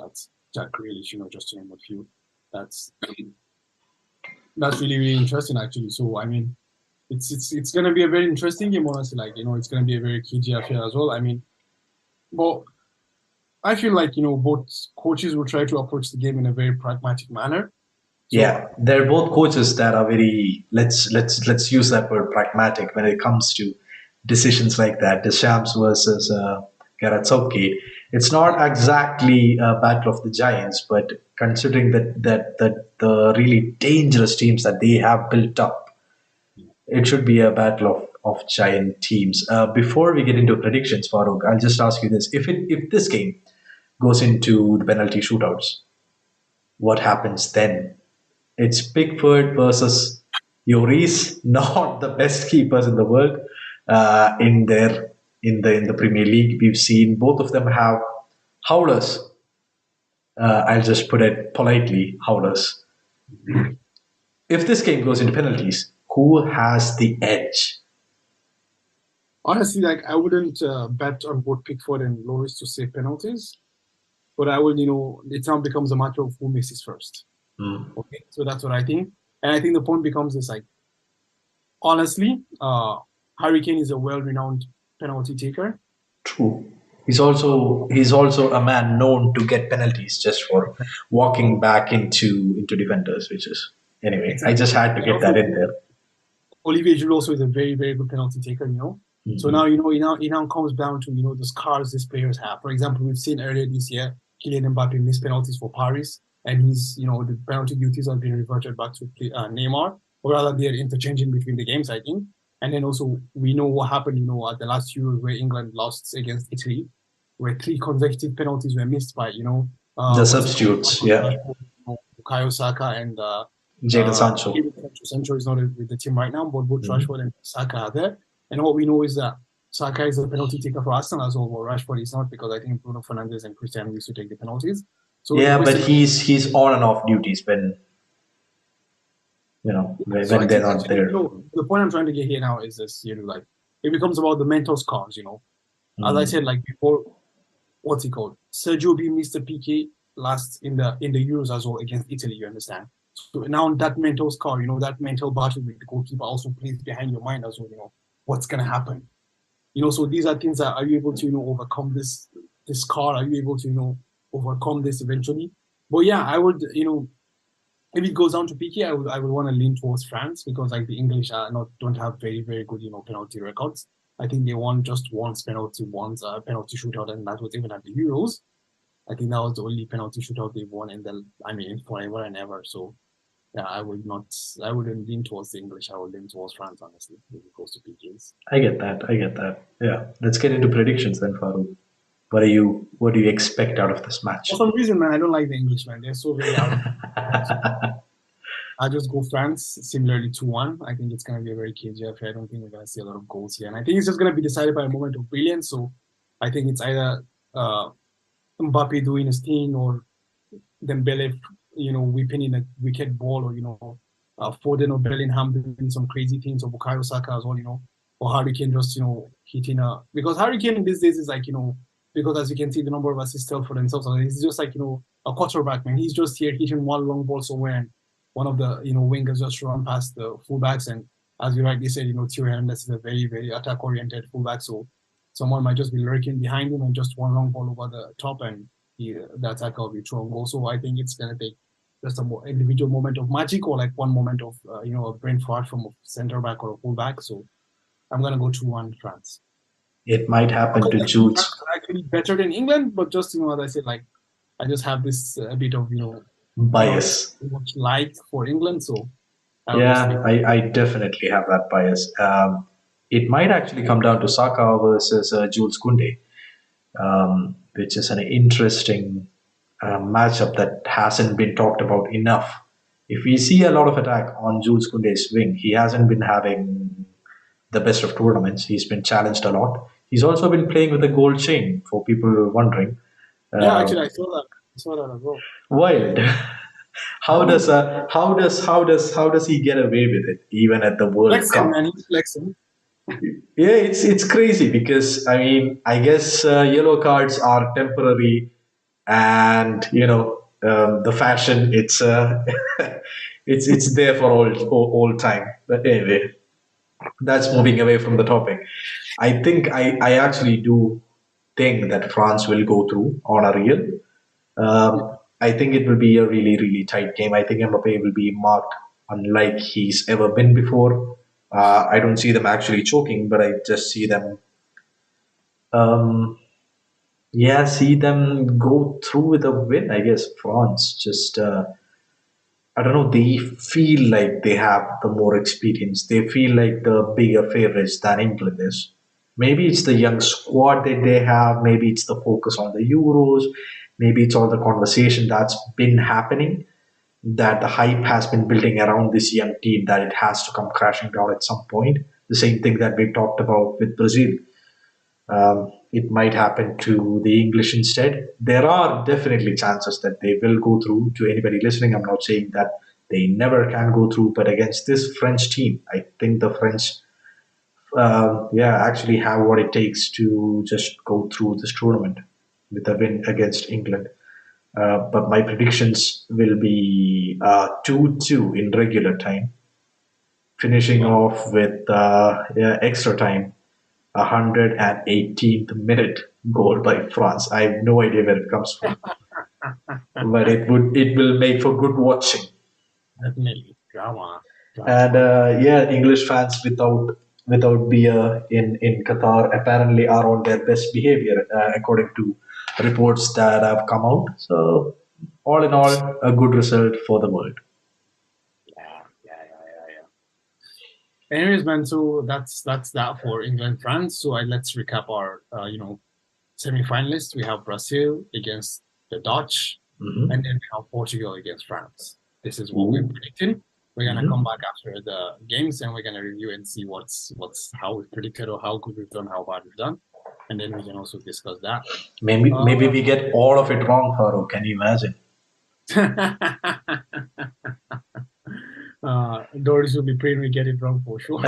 Jack Grealish, just to name a few. That's that's really really interesting actually. So I mean, it's gonna be a very interesting game, honestly. Like it's gonna be a very cagey affair as well. I mean, but I feel like both coaches will try to approach the game in a very pragmatic manner. So Yeah, they're both coaches that are very let's use that word pragmatic when it comes to decisions like that. Deschamps versus Gareth Southgate. It's not exactly a battle of the giants, but considering that the really dangerous teams that they have built up, it should be a battle of giant teams. Before we get into predictions, Farooq, I'll just ask you this: if this game goes into the penalty shootouts, what happens then? It's Pickford versus Lloris, not the best keepers in the world in there. in the Premier League. We've seen both of them have howlers. I'll just put it politely, howlers. If this game goes into penalties, who has the edge? Honestly, like I wouldn't bet on both Pickford and Loris to save penalties, but I will, it now becomes a matter of who misses first. Mm, Okay, so that's what I think, and I think the point becomes this: like honestly, Harry Kane is a well-renowned penalty taker. true. He's also a man known to get penalties just for walking back into defenders, which is anyway. I just Exactly, had to and get that also in there. Olivier Giroud also is a very, very good penalty taker. So Mhm. now, it now comes down to, the scars these players have. For example, we've seen earlier this year, Kylian Mbappe missed penalties for Paris, and the penalty duties have been reverted back to Neymar, or rather they're interchanging between the games, I think. And then also, we know what happened, at the last Euros where England lost against Italy, where three consecutive penalties were missed by, The what's it called? substitutes, yeah. Bukayo Saka and Jadon Sancho. Sancho is not with the team right now, but both Mhm. Rashford and Saka are there. And what we know is that Saka is a penalty taker for Arsenal as well, but Rashford is not because I think Bruno Fernandes and Cristiano used to take the penalties. So the Yeah, but question, he's on and off duties when so I they're think not actually, there. the point I'm trying to get here now is this, like it becomes about the mental scars. As I Mm. said, like before, what's he called? Sergio B missed the PK last in the Euros as well against Italy. You understand? So now that mental scar, that mental battle with the goalkeeper also plays behind your mind as well. What's gonna happen? So these are things that are you able to overcome this scar? Are you able to overcome this eventually? But yeah, I would if it goes down to PK, I would want to lean towards France because like the English are not don't have very very good penalty records. I think they won just once penalty once penalty shootout, and that was even at the Euros. I think that was the only penalty shootout they've won in forever and ever. So yeah, I would not. I wouldn't lean towards the English. I would lean towards France, honestly, if it goes to PKs. I get that. I get that. Yeah. Let's get into predictions then, Farouk. What do you expect out of this For match? some reason, man, I don't like the English, man. They're so very arrogant. So I just go France, similarly 2-1. I think it's going to be a very cagey affair. I don't think we're going to see a lot of goals here. And I think it's just going to be decided by a moment of brilliance. So I think it's either uh, Mbappe doing his thing or Dembele, whipping in a wicked ball or, Foden or Bellingham doing some crazy things or Bukayo Saka as well, or Harry Kane just, hitting because Harry Kane these days is like, because as you can see, the number of assists tell for themselves. So he's just like, a quarterback, man. He's just here hitting one long ball somewhere and one of the, wingers just run past the fullbacks. And as you rightly said, Theo Hernandez is a very, very attack-oriented fullback. So someone might just be lurking behind him and just one long ball over the top and the attacker will be thrown goal. So I think it's going to take just a more individual moment of magic or like one moment of, a brain fart from a center back or a fullback. So I'm going to go 2-1 France. It might happen Because to I think France Jules are actually better than England, but just, as I said, like, I just have this a bit of, not bias. much like for England. So I'll just Yeah, leave. I definitely have that bias. It might actually come down to Saka versus Jules Koundé, which is an interesting matchup that hasn't been talked about enough. If we see a lot of attack on Jules Koundé's wing, he hasn't been having the best of tournaments. He's been challenged a lot. He's also been playing with a gold chain, for people wondering. Yeah, Uh, actually, I saw that. I saw that as well. Wild. How does he get away with it even at the World Flexing, Cup? man. He's flexing. Yeah, it's crazy because I mean I guess yellow cards are temporary, and the fashion it's there for all time. But anyway, that's moving away from the topic. I think I actually do think that France will go through on a real. Yeah. I think it will be a really, really tight game. I think Mbappe will be marked unlike he's ever been before. I don't see them actually choking, but I just see them, um, yeah, see them go through with a win. I guess France just, I don't know, they feel like they have the more experience. They feel like the bigger favorites than England is. Maybe it's the young squad that they have. Maybe it's the focus on the Euros. Maybe it's all the conversation that's been happening, that the hype has been building around this young team, that it has to come crashing down at some point. The same thing that we talked about with Brazil. It might happen to the English instead. There are definitely chances that they will go through. To anybody listening, I'm not saying that they never can go through, but against this French team, I think the French, actually have what it takes to just go through this tournament with a win against England. But my predictions will be 2-2 in regular time, finishing Wow. off with extra time, 118th minute goal by France. I have no idea where it comes from, but it will make for good watching. Definitely. Drama. And Drama. English fans without beer in Qatar apparently are on their best behavior, according to reports that have come out. So, all in all, a good result for the world. Yeah, yeah, yeah, yeah, yeah. Anyways, man, so that's that for England, France. So let's recap our semi-finalists. We have Brazil against the Dutch, and Hmm. then we have Portugal against France. This is what we're Ooh. predicting. We're gonna come Hmm. back after the games, and we're gonna review and see what's how we predicted or how good we've done, how bad we've done, and then we can also discuss that. Maybe Uh, we get all of it wrong, Farouk. Can you imagine? Doris will be praying we get it wrong for sure.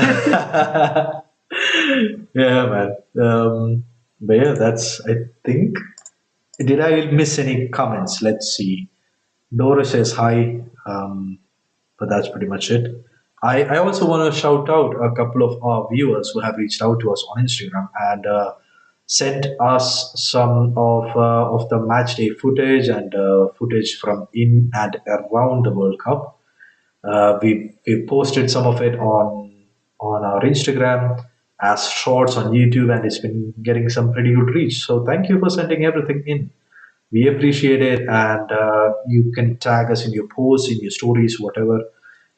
Yeah, man. But yeah, that's, I think. Did I miss any comments? Let's see. Dora says hi, but that's pretty much it. I also want to shout out a couple of our viewers who have reached out to us on Instagram and sent us some of the match day footage and footage from in and around the World Cup. We posted some of it on our Instagram as shorts on YouTube, and it's been getting some pretty good reach. So thank you for sending everything in. We appreciate it, and you can tag us in your posts, in your stories, whatever.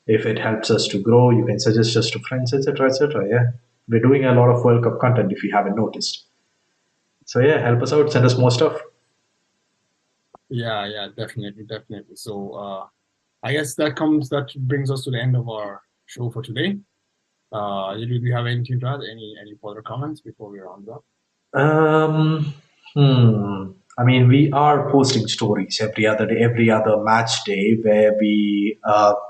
If it helps us to grow, you can suggest us to friends, etc., etc. Yeah, we're doing a lot of World Cup content if you haven't noticed. So yeah, help us out, send us more stuff. Yeah, yeah, definitely, definitely. So I guess that brings us to the end of our show for today. Do you have anything to add? Any further comments before we round up? Um, I mean, we are posting stories every other day, every other match day, where we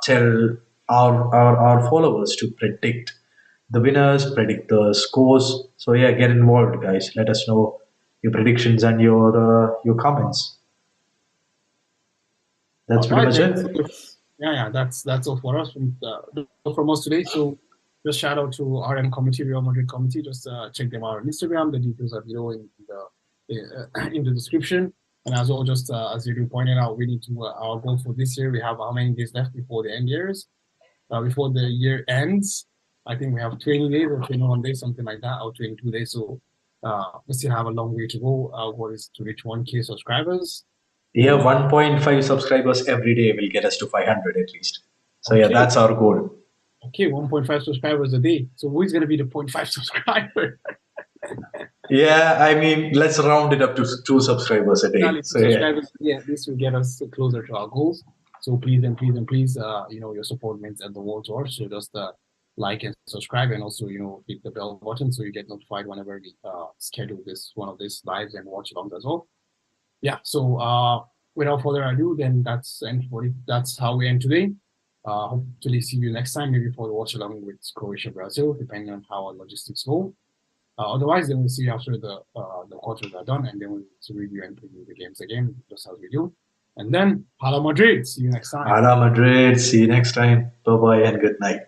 tell our followers to predict the winners, predict the scores. So yeah, get involved, guys. Let us know your predictions and your comments. That's All pretty right, much then. So it. yeah, yeah, that's all for us from us today. So just shout out to RM Committee, Real Madrid Committee. Just check them out on Instagram. The details are below in the description. And as well, just as you pointed out, we need to our goal for this year. We have how many days left before the end years? Before the year ends, I think we have 20 days or 21 days, something like that, or 22 days. So we still have a long way to go. Our goal is to reach 1K subscribers. Yeah, 1.5 subscribers every day will get us to 500 at least. So yeah, Okay, that's our goal. okay, 1.5 subscribers a day. So who is going to be the point 0.5 subscriber? Yeah, I mean, let's round it up to 2 subscribers a day. Exactly, two So yeah, subscribers. Yeah, this will get us closer to our goals. So please and please and please, your support means at the world to us. So just like and subscribe, and also hit the bell button so you get notified whenever we schedule this one of these lives and watch alongs as well. Yeah. So without further ado, then that's how we end today. Hopefully see you next time, maybe for the watch along with Croatia Brazil, depending on how our logistics go. Otherwise, then we'll see you after the quarters are done, and then we'll review and preview the games again, just as we do. And then, Hala Madrid. See you next time. Hala Madrid. See you next time. Bye bye and good night.